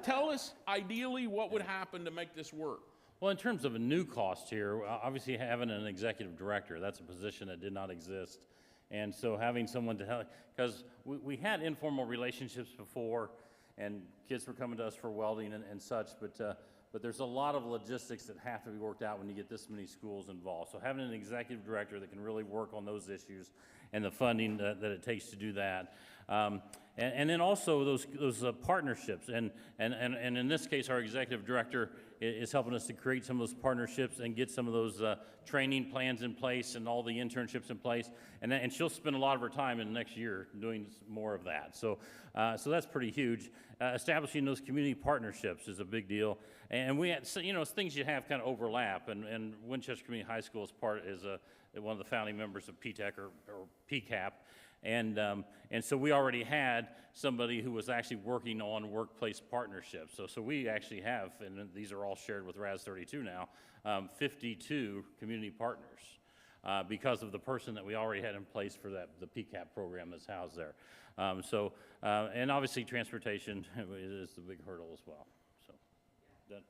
Tell us ideally what would happen to make this work. Well, in terms of a new cost here, obviously having an executive director, that's a position that did not exist. And so having someone to help, because we had informal relationships before, and kids were coming to us for welding and such, but there's a lot of logistics that have to be worked out when you get this many schools involved. So having an executive director that can really work on those issues and the funding that it takes to do that. And then also those partnerships, and in this case, our executive director is helping us to create some of those partnerships and get some of those training plans in place and all the internships in place, and she'll spend a lot of her time in the next year doing more of that. So that's pretty huge. Establishing those community partnerships is a big deal, and we had, it's things you have kind of overlap, and Winchester Community High School is one of the founding members of PTEC or PCAP. And so we already had somebody who was actually working on workplace partnerships. So we actually have, and these are all shared with RAS 32 now, 52 community partners because of the person that we already had in place for the PCAP program that's housed there. And obviously transportation is the big hurdle as well. So that.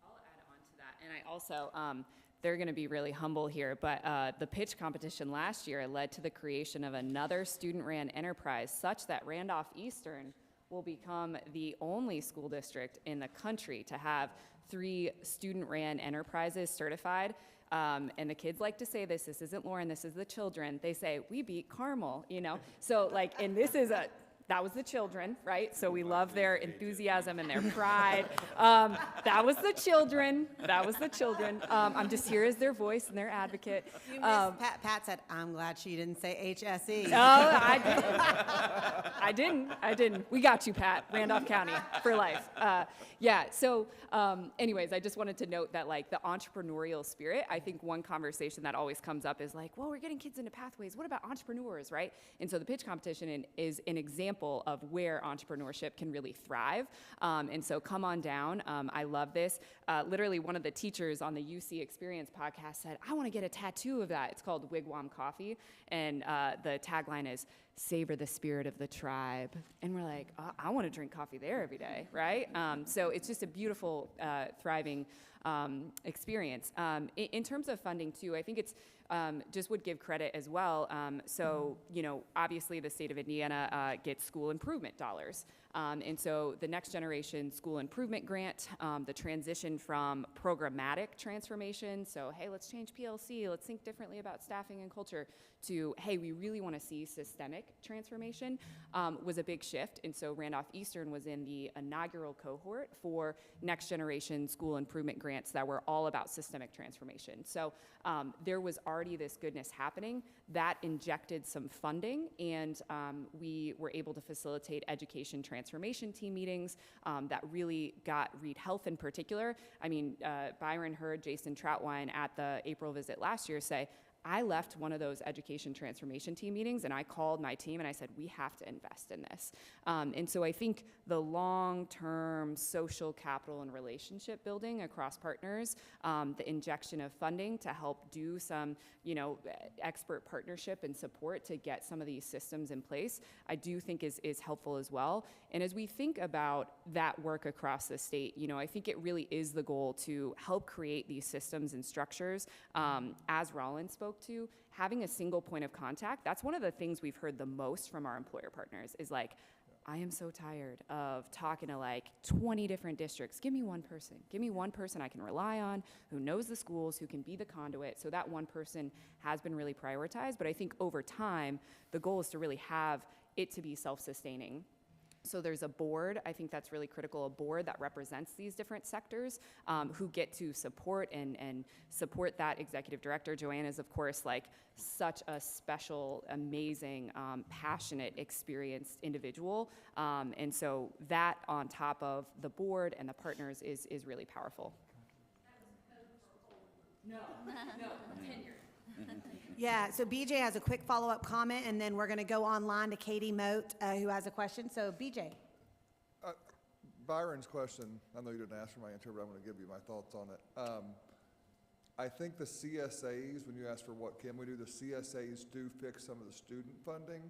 I'll add on to that. And I also, they're going to be really humble here, but the pitch competition last year led to the creation of another student-ran enterprise such that Randolph Eastern will become the only school district in the country to have 3 student-ran enterprises certified. And the kids like to say this isn't Lauren, this is the children. They say, we beat Carmel, you know? So like, and that was the children, right? So we love their enthusiasm and their pride. That was the children. That was the children. I'm just here as their voice and their advocate. You missed, Pat said, I'm glad she didn't say HSE. Oh, I didn't. We got you, Pat. Randolph County for life. Anyways, I just wanted to note that like the entrepreneurial spirit, I think one conversation that always comes up is like, well, we're getting kids into pathways. What about entrepreneurs, right? And so the pitch competition is an example of where entrepreneurship can really thrive. And so come on down. I love this. Literally one of the teachers on the UC Experience podcast said, I want to get a tattoo of that. It's called Wigwam Coffee. And the tagline is, savor the spirit of the tribe. And we're like, oh, I want to drink coffee there every day, right? So it's just a beautiful, thriving experience. In terms of funding too, I think it's just would give credit as well. So, you know, obviously the state of Indiana gets school improvement dollars. And so the Next Generation School Improvement Grant, the transition from programmatic transformation, so hey, let's change PLC, let's think differently about staffing and culture, to hey, we really want to see systemic transformation, was a big shift. And so Randolph Eastern was in the inaugural cohort for Next Generation School Improvement Grants that were all about systemic transformation. So there was already this goodness happening that injected some funding, and we were able to facilitate education transformation team meetings that really got Reed Health in particular. I mean, Byron heard Jason Troutwine at the April visit last year say, I left one of those education transformation team meetings and I called my team and I said, we have to invest in this. And so I think the long-term social capital and relationship building across partners, the injection of funding to help do some, you know, expert partnership and support to get some of these systems in place, I do think is helpful as well. And as we think about that work across the state, you know, I think it really is the goal to help create these systems and structures. As Rollins spoke to, having a single point of contact, that's one of the things we've heard the most from our employer partners is like, I am so tired of talking to like 20 different districts. Give me one person. Give me one person I can rely on, who knows the schools, who can be the conduit. So that one person has been really prioritized. But I think over time, the goal is to really have it to be self-sustaining. So there's a board, I think that's really critical, a board that represents these different sectors who get to support and support that executive director. Joanne is, of course, like such a special, amazing, passionate, experienced individual. And so that on top of the board and the partners is really powerful. No, tenure. Yeah, so BJ has a quick follow-up comment, and then we're going to go online to Katie Moat, who has a question. So, BJ. Byron's question, I know you didn't ask for my answer, but I'm going to give you my thoughts on it. I think the CSAs, when you ask for what can we do, the CSAs do fix some of the student funding.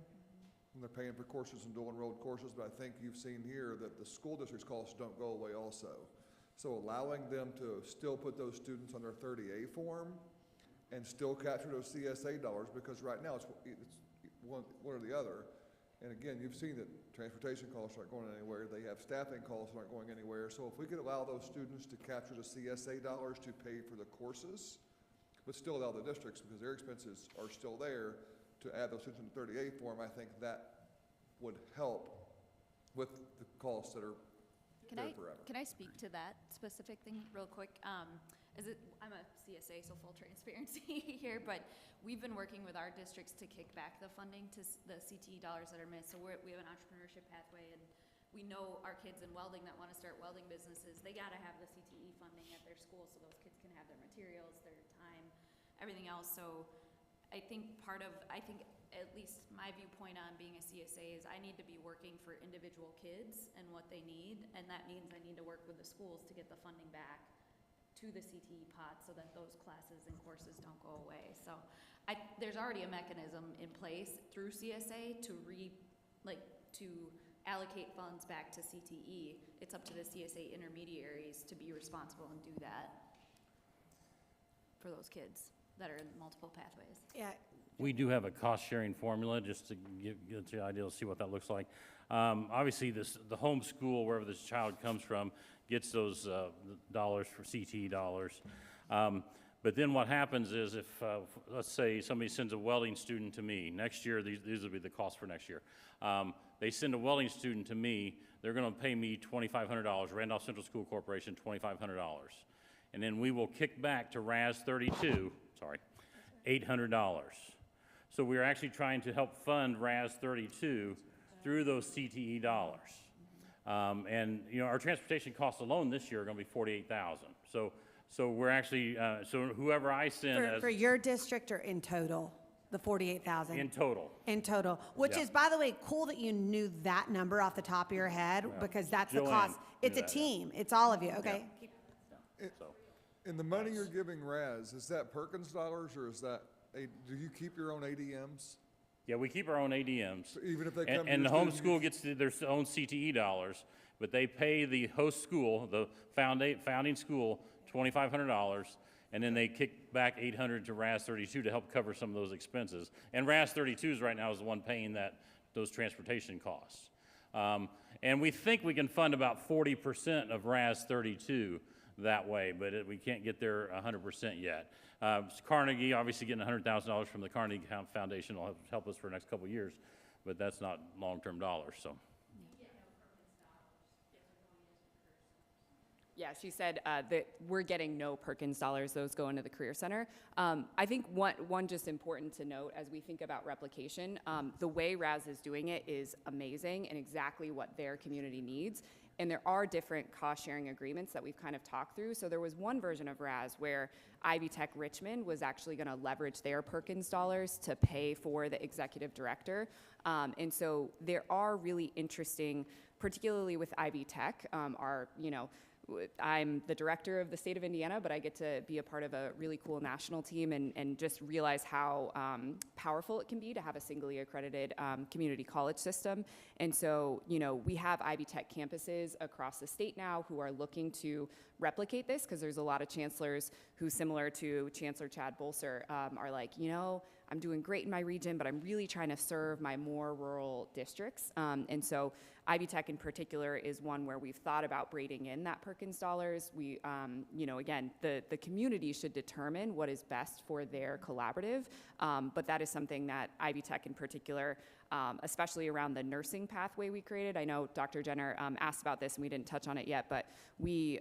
And they're paying for courses and dual enrolled courses, but I think you've seen here that the school district's costs don't go away also. So allowing them to still put those students on their 30A form and still capture those CSA dollars, because right now it's one or the other. And again, you've seen that transportation costs aren't going anywhere. They have staffing costs aren't going anywhere. So if we could allow those students to capture the CSA dollars to pay for the courses, but still allow the districts, because their expenses are still there, to add those students in the 30A form, I think that would help with the costs that are there forever. Can I speak to that specific thing real quick? I'm a CSA, so full transparency here, but we've been working with our districts to kick back the funding to the CTE dollars that are missed. So we have an entrepreneurship pathway, and we know our kids in welding that want to start welding businesses, they got to have the CTE funding at their school so those kids can have their materials, their time, everything else. So I think at least my viewpoint on being a CSA is I need to be working for individual kids and what they need, and that means I need to work with the schools to get the funding back to the CTE pot so that those classes and courses don't go away. So there's already a mechanism in place through CSA to allocate funds back to CTE. It's up to the CSA intermediaries to be responsible and do that for those kids that are in multiple pathways. Yeah, We do have a cost-sharing formula, just to get you an idea to see what that looks like. Obviously, the home school, wherever this child comes from, gets those dollars for CTE dollars. But then what happens is if, let's say, somebody sends a welding student to me, next year, these will be the costs for next year. They send a welding student to me, they're going to pay me $2,500, Randolph Central School Corporation, $2,500. And then we will kick back to RAS 32, $800. So we're actually trying to help fund RAS 32 through those CTE dollars. And, you know, our transportation costs alone this year are going to be $48,000. So we're actually, so whoever I send for your district or in total, the 48,000? in total. In total, which Yeah. is, by the way, cool that you knew that number off the top of your head, because that's the Joanne cost. It's knew a that, team, it's all of you, okay? So. And the money you're giving RAS, is that Perkins dollars, or is that, do you keep your own ADMs? Yeah, we keep our own ADMs. So even if they come to And your the home student, school gets their own CTE dollars, but they pay the host school, the founding school, $2,500, and then they kick back $800 to RAS 32 to help cover some of those expenses. And RAS 32 right now is the one paying those transportation costs. And we think we can fund about 40% of RAS 32 that way, but we can't get there 100% yet. Carnegie, obviously getting $100,000 from the Carnegie Foundation will help us for the next couple of years, but that's not long-term dollars, so. Yeah, she said that we're getting no Perkins dollars, those go into the Career Center. I think one just important to note as we think about replication, the way RAS is doing it is amazing and exactly what their community needs. And there are different cost-sharing agreements that we've kind of talked through. So there was one version of RAS where Ivy Tech Richmond was actually going to leverage their Perkins dollars to pay for the executive director. And so there are really interesting, particularly with Ivy Tech, I'm the director of the state of Indiana, but I get to be a part of a really cool national team and just realize how powerful it can be to have a singly accredited community college system. And so, you know, we have Ivy Tech campuses across the state now who are looking to replicate this because there's a lot of chancellors who, similar to Chancellor Chad Bolser, are like, you know, I'm doing great in my region, but I'm really trying to serve my more rural districts. And so Ivy Tech in particular is one where we've thought about braiding in that Perkins dollars. We, you know, again, the community should determine what is best for their collaborative, but that is something that Ivy Tech in particular, especially around the nursing pathway we created. I know Dr. Jenner asked about this and we didn't touch on it yet, but we,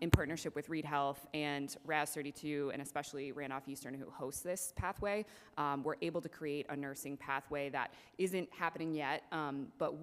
in partnership with Reed Health and RAS 32 and especially Randolph Eastern who hosts this pathway, we're able to create a nursing pathway that isn't happening yet, but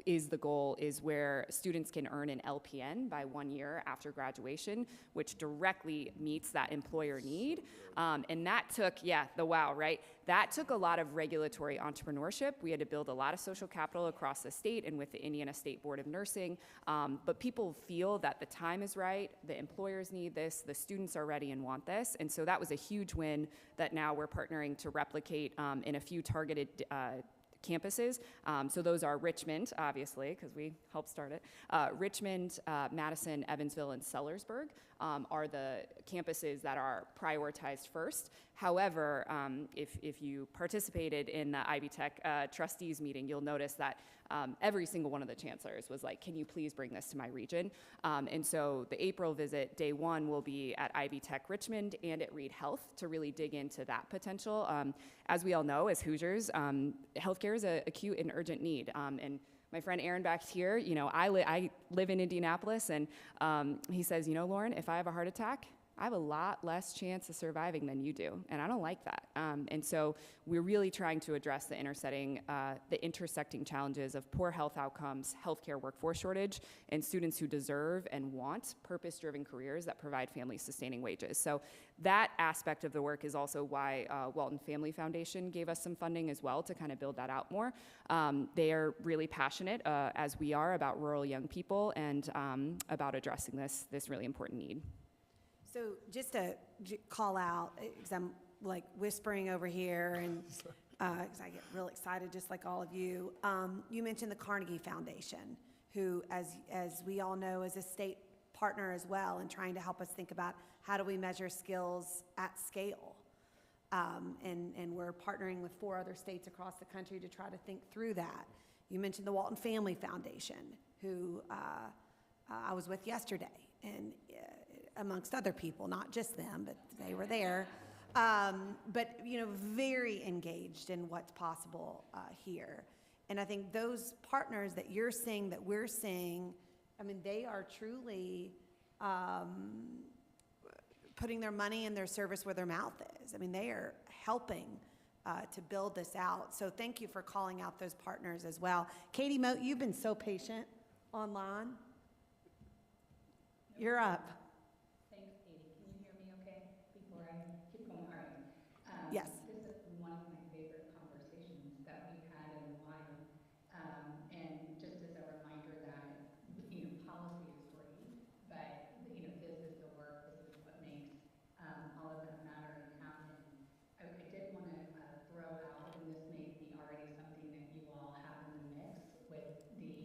is the goal is where students can earn an LPN by 1 year after graduation, which directly meets that employer need. And that took, right? That took a lot of regulatory entrepreneurship. We had to build a lot of social capital across the state and with the Indiana State Board of Nursing. But people feel that the time is right, the employers need this, the students are ready and want this. And so that was a huge win that now we're partnering to replicate in a few targeted campuses. So those are Richmond, obviously, because we helped start it. Richmond, Madison, Evansville, and Sellersburg are the campuses that are prioritized first. However, if you participated in the Ivy Tech trustees meeting, you'll notice that every single one of the chancellors was like, can you please bring this to my region? And so the April visit, day one, will be at Ivy Tech Richmond and at Reed Health to really dig into that potential. As we all know, as Hoosiers, healthcare is an acute and urgent need. And my friend Aaron back here, you know, I live in Indianapolis, and he says, you know, Lauren, if I have a heart attack, I have a lot less chance of surviving than you do, and I don't like that. And so we're really trying to address the intersecting challenges of poor health outcomes, healthcare workforce shortage, and students who deserve and want purpose-driven careers that provide family-sustaining wages. So that aspect of the work is also why Walton Family Foundation gave us some funding as well to kind of build that out more. They are really passionate, as we are, about rural young people and about addressing this really important need. So just to call out, because I'm like whispering over here and because I get real excited just like all of you. You mentioned the Carnegie Foundation, who, as we all know, is a state partner as well in trying to help us think about how do we measure skills at scale. And we're partnering with 4 other states across the country to try to think through that. You mentioned the Walton Family Foundation, who I was with yesterday, and amongst other people, not just them, but they were there. But, you know, very engaged in what's possible here. And I think those partners that you're seeing, that we're seeing, I mean, they are truly putting their money in their service where their mouth is. I mean, they are helping to build this out. So thank you for calling out those partners as well. Katie Moat, you've been so patient online. You're up. Thanks, Katie. Can you hear me okay before I keep going? All right. Yes. This is one of my favorite conversations that we've had in a while. And just as a reminder that, you know, policy is great, but, you know, this is the work, this is what makes all of that matter and happen. I did want to throw out, and this may be already something that you all have in the mix with the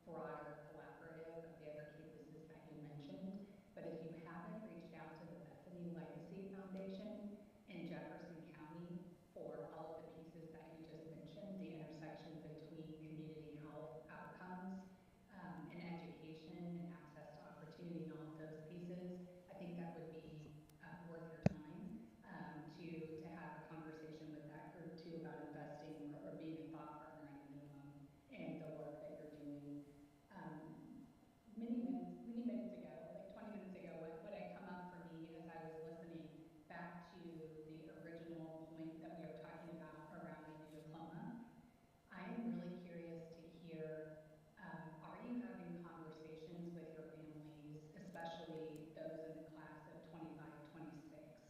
broader collaborative of the other campuses that you mentioned, but if you haven't reached out to the Bethany Legacy Foundation in Jefferson County for all of the pieces that you just mentioned, the intersection between community health outcomes and education and access to opportunity and all of those pieces, I think that would be worth your time to have a conversation with that group too about investing or being a thought partner at a minimum in the work that you're doing. Many minutes ago, like 20 minutes ago, what had come up for me as I was listening back to the original point that we were talking about around the new diploma, I am really curious to hear, are you having conversations with your families, especially those in the class of 25, 26,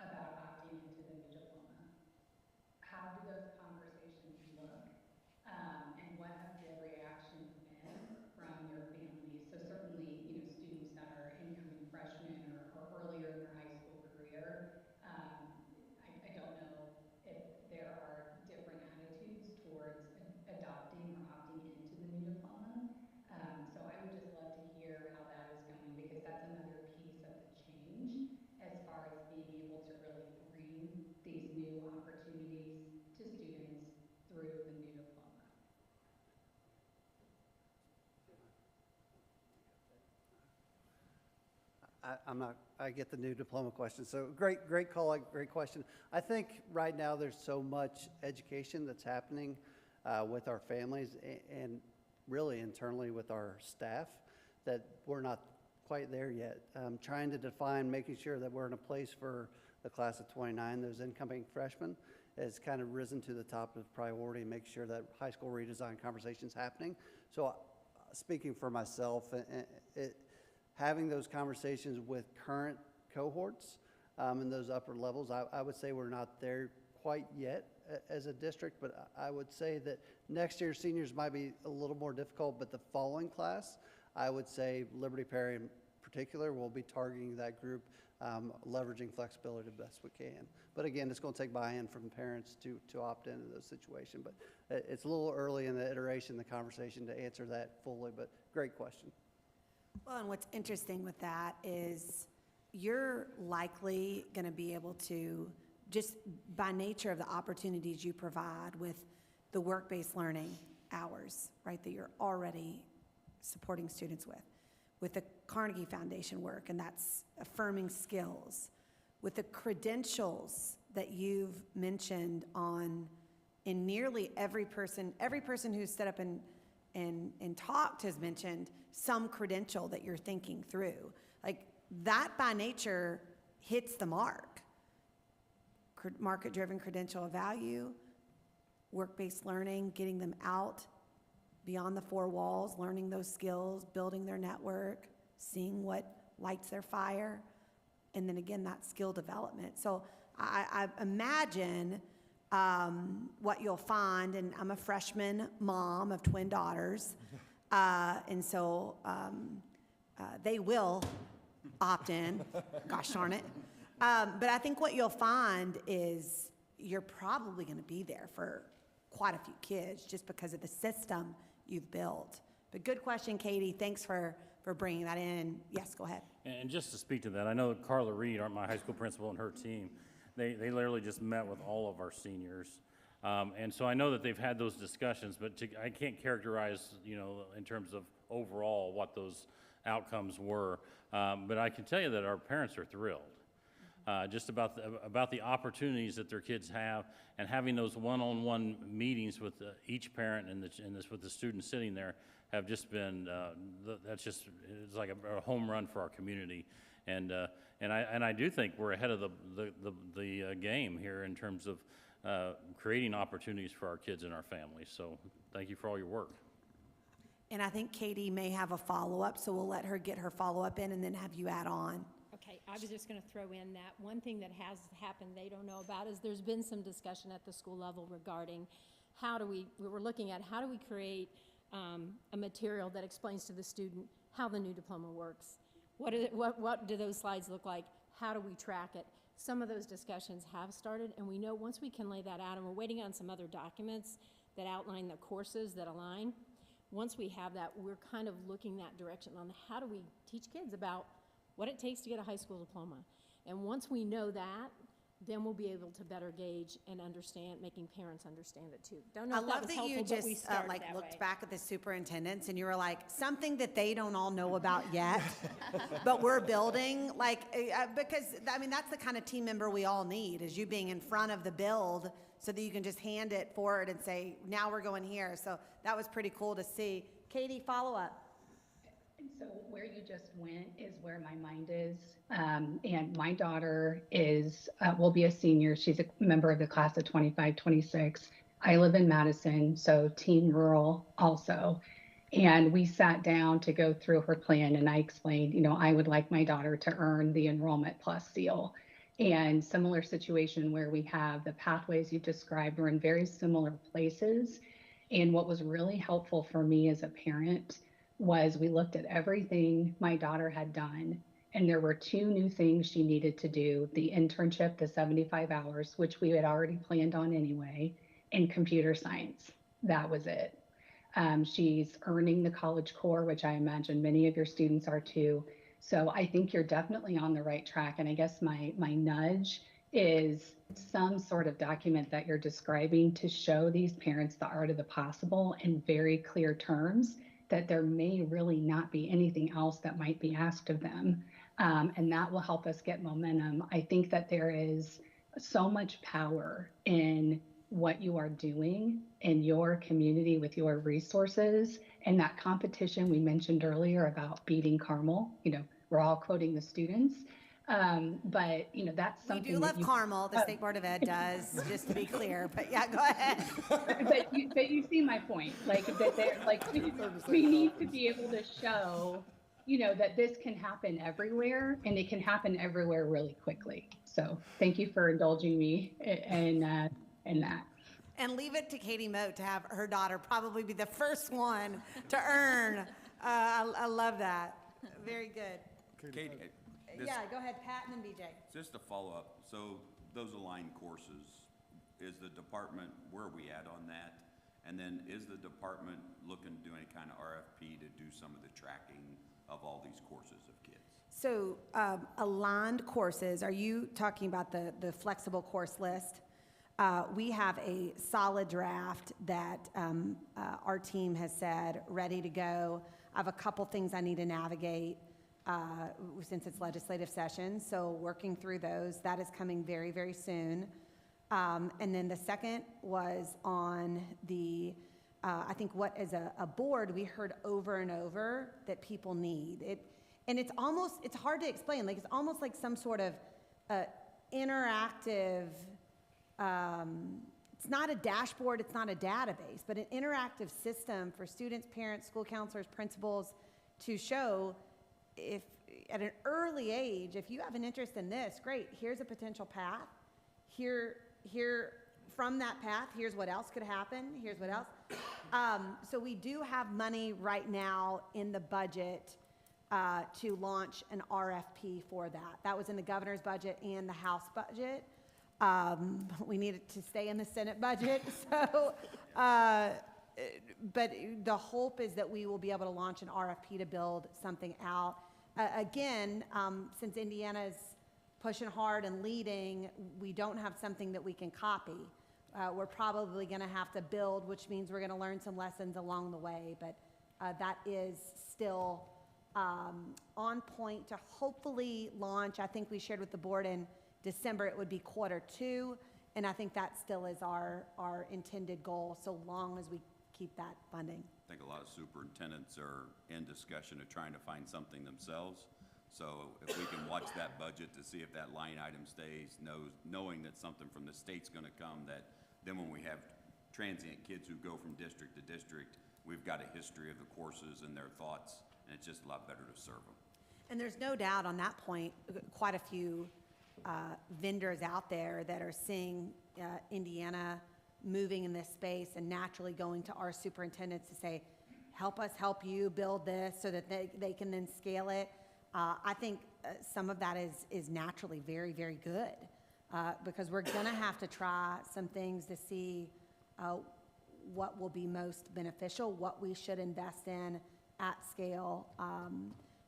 about opting into the new diploma? How do those conversations look? And what have the reactions been from your families? So certainly, you know, students that are incoming freshmen or earlier in their high school career, I don't know if there are different attitudes towards adopting or opting into the new diploma. So I would just love to hear how that is going, because that's another piece of the change as far as being able to really bring these new opportunities to students through the new diploma. I get the new diploma question. So great call, great question. I think right now there's so much education that's happening with our families and really internally with our staff that we're not quite there yet. Trying to define, making sure that we're in a place for the class of 29, those incoming freshmen, has kind of risen to the top of priority and make sure that high school redesign conversation's happening. So speaking for myself, having those conversations with current cohorts in those upper levels, I would say we're not there quite yet as a district, but I would say that next year seniors might be a little more difficult, but the following class, I would say Liberty Perry in particular will be targeting that group, leveraging flexibility the best we can. But again, it's going to take buy-in from parents to opt into those situations. But it's a little early in the iteration, the conversation, to answer that fully, but great question. Well, and what's interesting with that is you're likely going to be able to, just by nature of the opportunities you provide with the work-based learning hours, right, that you're already supporting students with the Carnegie Foundation work, and that's affirming skills, with the credentials that you've mentioned in nearly every person who's stood up and talked has mentioned some credential that you're thinking through. Like that by nature hits the mark. Market-driven credential of value, work-based learning, getting them out beyond the four walls, learning those skills, building their network, seeing what lights their fire, and then again, that skill development. So I imagine what you'll find, and I'm a freshman mom of twin daughters, and so they will opt in, gosh darn it. But I think what you'll find is you're probably going to be there for quite a few kids just because of the system you've built. But good question, Katie. Thanks for bringing that in. Yes, go ahead. And just to speak to that, I know Carla Reed, my high school principal, and her team, they literally just met with all of our seniors. And so I know that they've had those discussions, but I can't characterize, in terms of overall what those outcomes were. But I can tell you that our parents are thrilled. Just about the opportunities that their kids have, and having those one-on-one meetings with each parent and with the students sitting there have just been it's like a home run for our community, and I do think we're ahead of the game here in terms of creating opportunities for our kids and our families. So thank you for all your work. And I think Katie may have a follow-up, so we'll let her get her follow-up in and then have you add on. Okay, I was just going to throw in that one thing that has happened they don't know about is there's been some discussion at the school level regarding we were looking at how do we create a material that explains to the student how the new diploma works. What do those slides look like? How do we track it? Some of those discussions have started, and we know once we can lay that out, and we're waiting on some other documents that outline the courses that align. Once we have that, we're kind of looking that direction on how do we teach kids about what it takes to get a high school diploma. And once we know that, then we'll be able to better gauge and understand, making parents understand it too. Don't know I if that love was that helpful, you but we just started like that looked way. back at the superintendents and you were like, something that they don't all know about yet, but we're building, because I mean that's the kind of team member we all need, is you being in front of the build so that you can just hand it forward and say, now we're going here. So that was pretty cool to see. Katie, follow up. And so where you just went is where my mind is. And my daughter will be a senior. She's a member of the class of 25, 26. I live in Madison, so team rural also. And we sat down to go through her plan, and I explained, I would like my daughter to earn the Enrollment Plus seal. And similar situation where we have the pathways you described, we're in very similar places. And what was really helpful for me as a parent was we looked at everything my daughter had done, and there were two new things she needed to do: the internship, the 75 hours, which we had already planned on anyway, and computer science. That was it. She's earning the College Core, which I imagine many of your students are too. So I think you're definitely on the right track. And I guess my nudge is some sort of document that you're describing to show these parents the art of the possible in very clear terms, that there may really not be anything else that might be asked of them. And that will help us get momentum. I think that there is so much power in what you are doing in your community with your resources, and that competition we mentioned earlier about beating Carmel. We're all quoting the students. But that's something we do love Carmel, the State Board of Ed does, just to be clear, but yeah, go ahead. but you see my point, we need to be able to show, that this can happen everywhere, and it can happen everywhere really quickly. So thank you for indulging me in that. And leave it to Katie Moat to have her daughter probably be the first one to earn. I love that. Very good. Katie, Yeah, go ahead, Pat, and then BJ. just to follow up, so those aligned courses, is the department, where are we at on that? And then is the department looking to do any kind of RFP to do some of the tracking of all these courses of kids? So aligned courses, are you talking about the flexible course list? We have a solid draft that our team has said ready to go. I have a couple things I need to navigate since it's legislative session, so working through those. That is coming very, very soon. And then the second was on the, I think what as a board we heard over and over that people need. And it's hard to explain, like, it's almost like some sort of interactive, it's not a dashboard, it's not a database, but an interactive system for students, parents, school counselors, principals to show if, at an early age, if you have an interest in this, great, here's a potential path. Here, from that path, here's what else could happen, here's what else. So we do have money right now in the budget to launch an RFP for that. That was in the governor's budget and the House budget. We needed to stay in the Senate budget, so, but the hope is that we will be able to launch an RFP to build something out. Again, since Indiana's pushing hard and leading, we don't have something that we can copy. We're probably gonna have to build, which means we're gonna learn some lessons along the way, but that is still on point to hopefully launch. I think we shared with the board in December it would be Q2, and I think that still is our intended goal, so long as we keep that funding. I think a lot of superintendents are in discussion of trying to find something themselves. So if we can watch that budget to see if that line item stays, knowing that something from the state's gonna come, that then when we have transient kids who go from district to district, we've got a history of the courses and their thoughts, and it's just a lot better to serve them. And there's no doubt on that point, quite a few vendors out there that are seeing Indiana moving in this space and naturally going to our superintendents to say, help us help you build this so that they can then scale it. I think some of that is naturally very, very good because we're gonna have to try some things to see what will be most beneficial, what we should invest in at scale.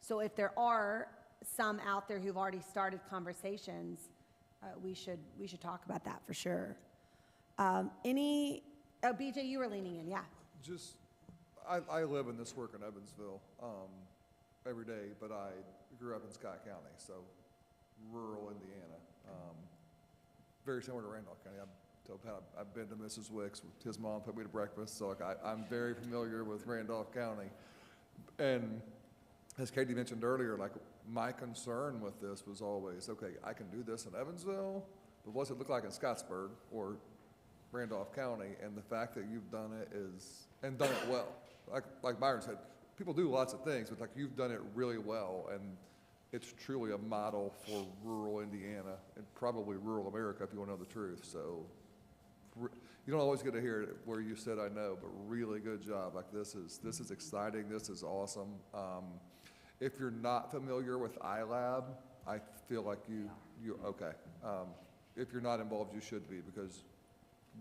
So if there are some out there who've already started conversations, we should talk about that for sure. BJ, you were leaning in, yeah. Just, I live in this work in Evansville every day, but I grew up in Scott County, so rural Indiana. Very similar to Randolph County. I've been to Mrs. Wick's. His mom put me to breakfast, so like I'm very familiar with Randolph County. And as Katie mentioned earlier, like my concern with this was always, okay, I can do this in Evansville, but what's it look like in Scottsburg or Randolph County? And the fact that you've done it and done it well. Like Byron said, people do lots of things, but like you've done it really well, and it's truly a model for rural Indiana and probably rural America if you want to know the truth. So you don't always get to hear it where you said I know, but really good job. Like this is exciting. This is awesome. If you're not familiar with iLab, I feel like you okay. If you're not involved, you should be, because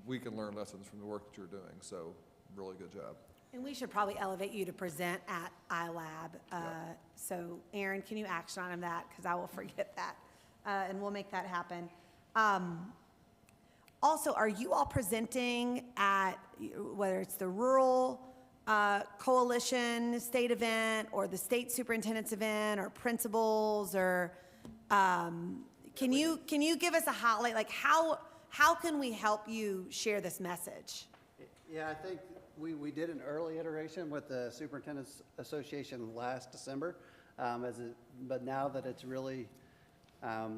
we can learn lessons from the work that you're doing. So really good job. And we should probably elevate you to present at iLab. So Aaron, can you action on that? Because I will forget that. And we'll make that happen. Also, are you all presenting at, whether it's the rural coalition state event or the state superintendent's event or principals, or can you give us a highlight, like how can we help you share this message? Yeah, I think we did an early iteration with the Superintendent's Association last December, but now that it's really,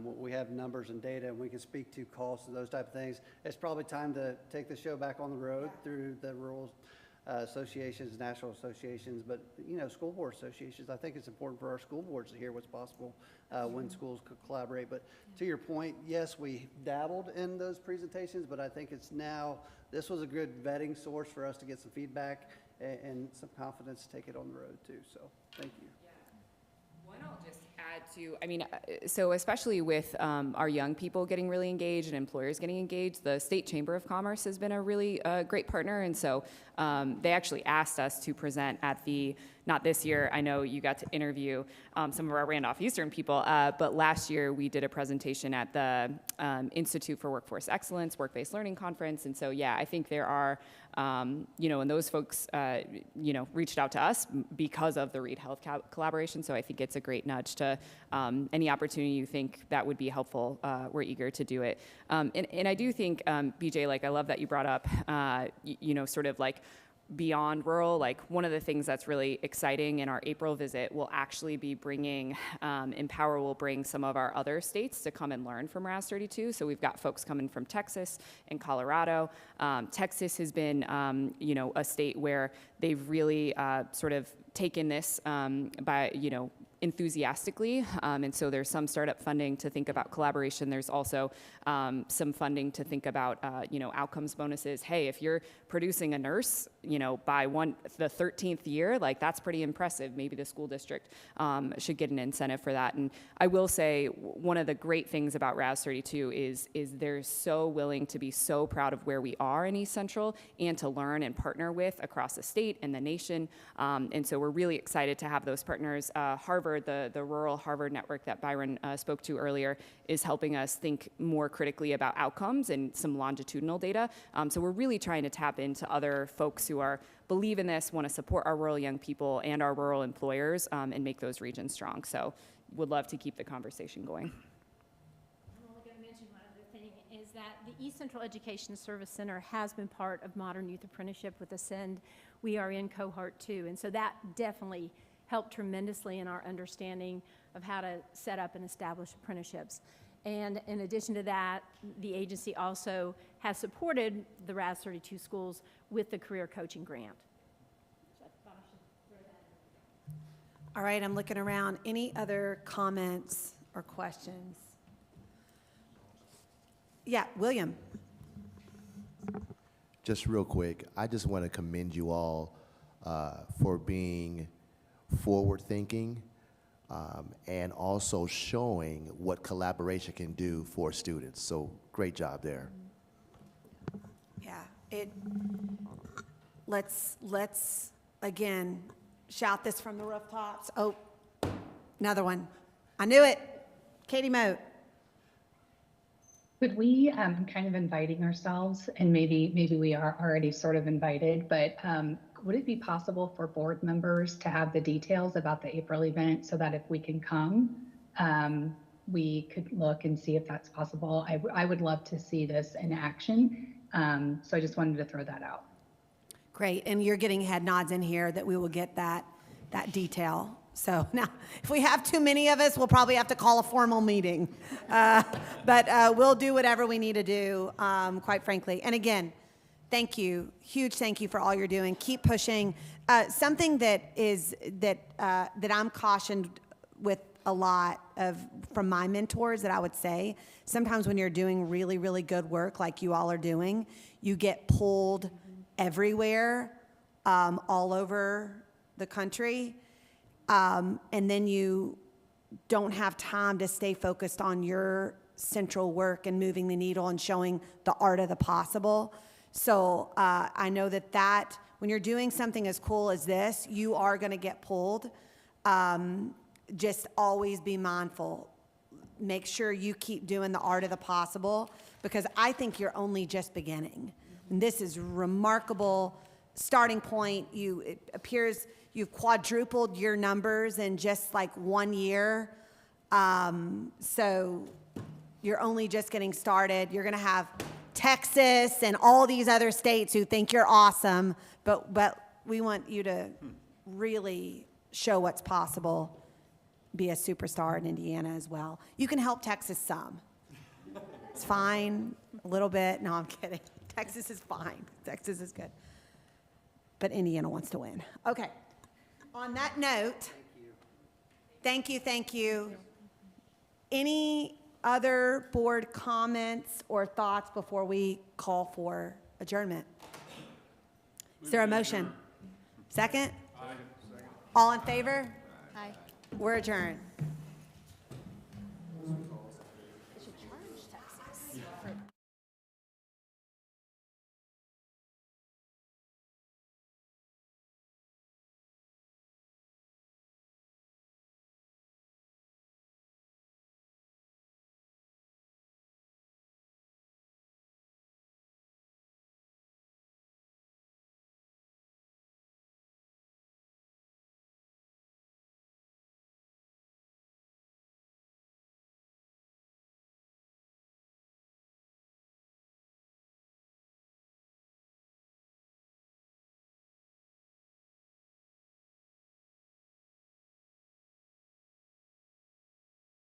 we have numbers and data and we can speak to costs and those type of things, it's probably time to take the show back on the road through the rural associations, national associations, but school board associations. I think it's important for our school boards to hear what's possible when schools could collaborate. But to your point, yes, we dabbled in those presentations, but I think this was a good vetting source for us to get some feedback and some confidence to take it on the road too. So thank you. One, I'll just add to, so especially with our young people getting really engaged and employers getting engaged, the State Chamber of Commerce has been a really great partner. And so they actually asked us to present at not this year, I know you got to interview some of our Randolph Eastern people, but last year we did a presentation at the Institute for Workforce Excellence, Work-Based Learning Conference. And so, yeah, I think there are, and those folks, reached out to us because of the Read Health collaboration. So I think it's a great nudge to any opportunity you think that would be helpful. We're eager to do it. And I do think, BJ, I love that you brought up, sort of like beyond rural. Like, one of the things that's really exciting in our April visit, we'll actually be bringing, Empower will bring some of our other states to come and learn from RAS 32. So we've got folks coming from Texas and Colorado. Texas has been, a state where they've really sort of taken this by, enthusiastically, and so there's some startup funding to think about collaboration. There's also some funding to think about, outcomes bonuses. Hey, if you're producing a nurse, by the 13th year, like, that's pretty impressive. Maybe the school district should get an incentive for that. And I will say, one of the great things about RAS 32 is they're so willing to be so proud of where we are in East Central and to learn and partner with across the state and the nation. And so we're really excited to have those partners. Harvard, the rural Harvard network that Byron spoke to earlier, is helping us think more critically about outcomes and some longitudinal data. So we're really trying to tap into other folks who believe in this, want to support our rural young people and our rural employers, and make those regions strong. So would love to keep the conversation going. I'm only going to mention one other thing, is that the East Central Education Service Center has been part of Modern Youth Apprenticeship with Ascend. We are in cohort 2, and so that definitely helped tremendously in our understanding of how to set up and establish apprenticeships. And in addition to that, the agency also has supported the RAS 32 schools with the career coaching grant. So I thought I should throw that in. All right, I'm looking around. Any other comments or questions? Yeah, William. Just real quick, I just want to commend you all for being forward-thinking and also showing what collaboration can do for students. So great job there. Yeah, let's again shout this from the rooftops. Oh, another one. I knew it. Katie Moat. Could we, kind of inviting ourselves, and maybe we are already sort of invited, but would it be possible for board members to have the details about the April event so that if we can come, we could look and see if that's possible? I would love to see this in action. So I just wanted to throw that out. Great, and you're getting head nods in here that we will get that detail. So now, if we have too many of us, we'll probably have to call a formal meeting. But we'll do whatever we need to do, quite frankly. And again, thank you, huge thank you for all you're doing. Keep pushing. Something that I'm cautioned with a lot from my mentors that I would say, sometimes when you're doing really, really good work like you all are doing, you get pulled everywhere, all over the country. And then you don't have time to stay focused on your central work and moving the needle and showing the art of the possible. So I know that when you're doing something as cool as this, you are going to get pulled. Just always be mindful. Make sure you keep doing the art of the possible, because I think you're only just beginning. And this is remarkable starting point. It appears you've quadrupled your numbers in just like 1 year. So you're only just getting started. You're going to have Texas and all these other states who think you're awesome, but we want you to really show what's possible, be a superstar in Indiana as well. You can help Texas some. It's fine, a little bit. No, I'm kidding. Texas is fine. Texas is good. But Indiana wants to win. Okay. On that note, thank you. Any other board comments or thoughts before we call for adjournment? Is there a motion? Second? Aye. All in favor? Aye. We're adjourned.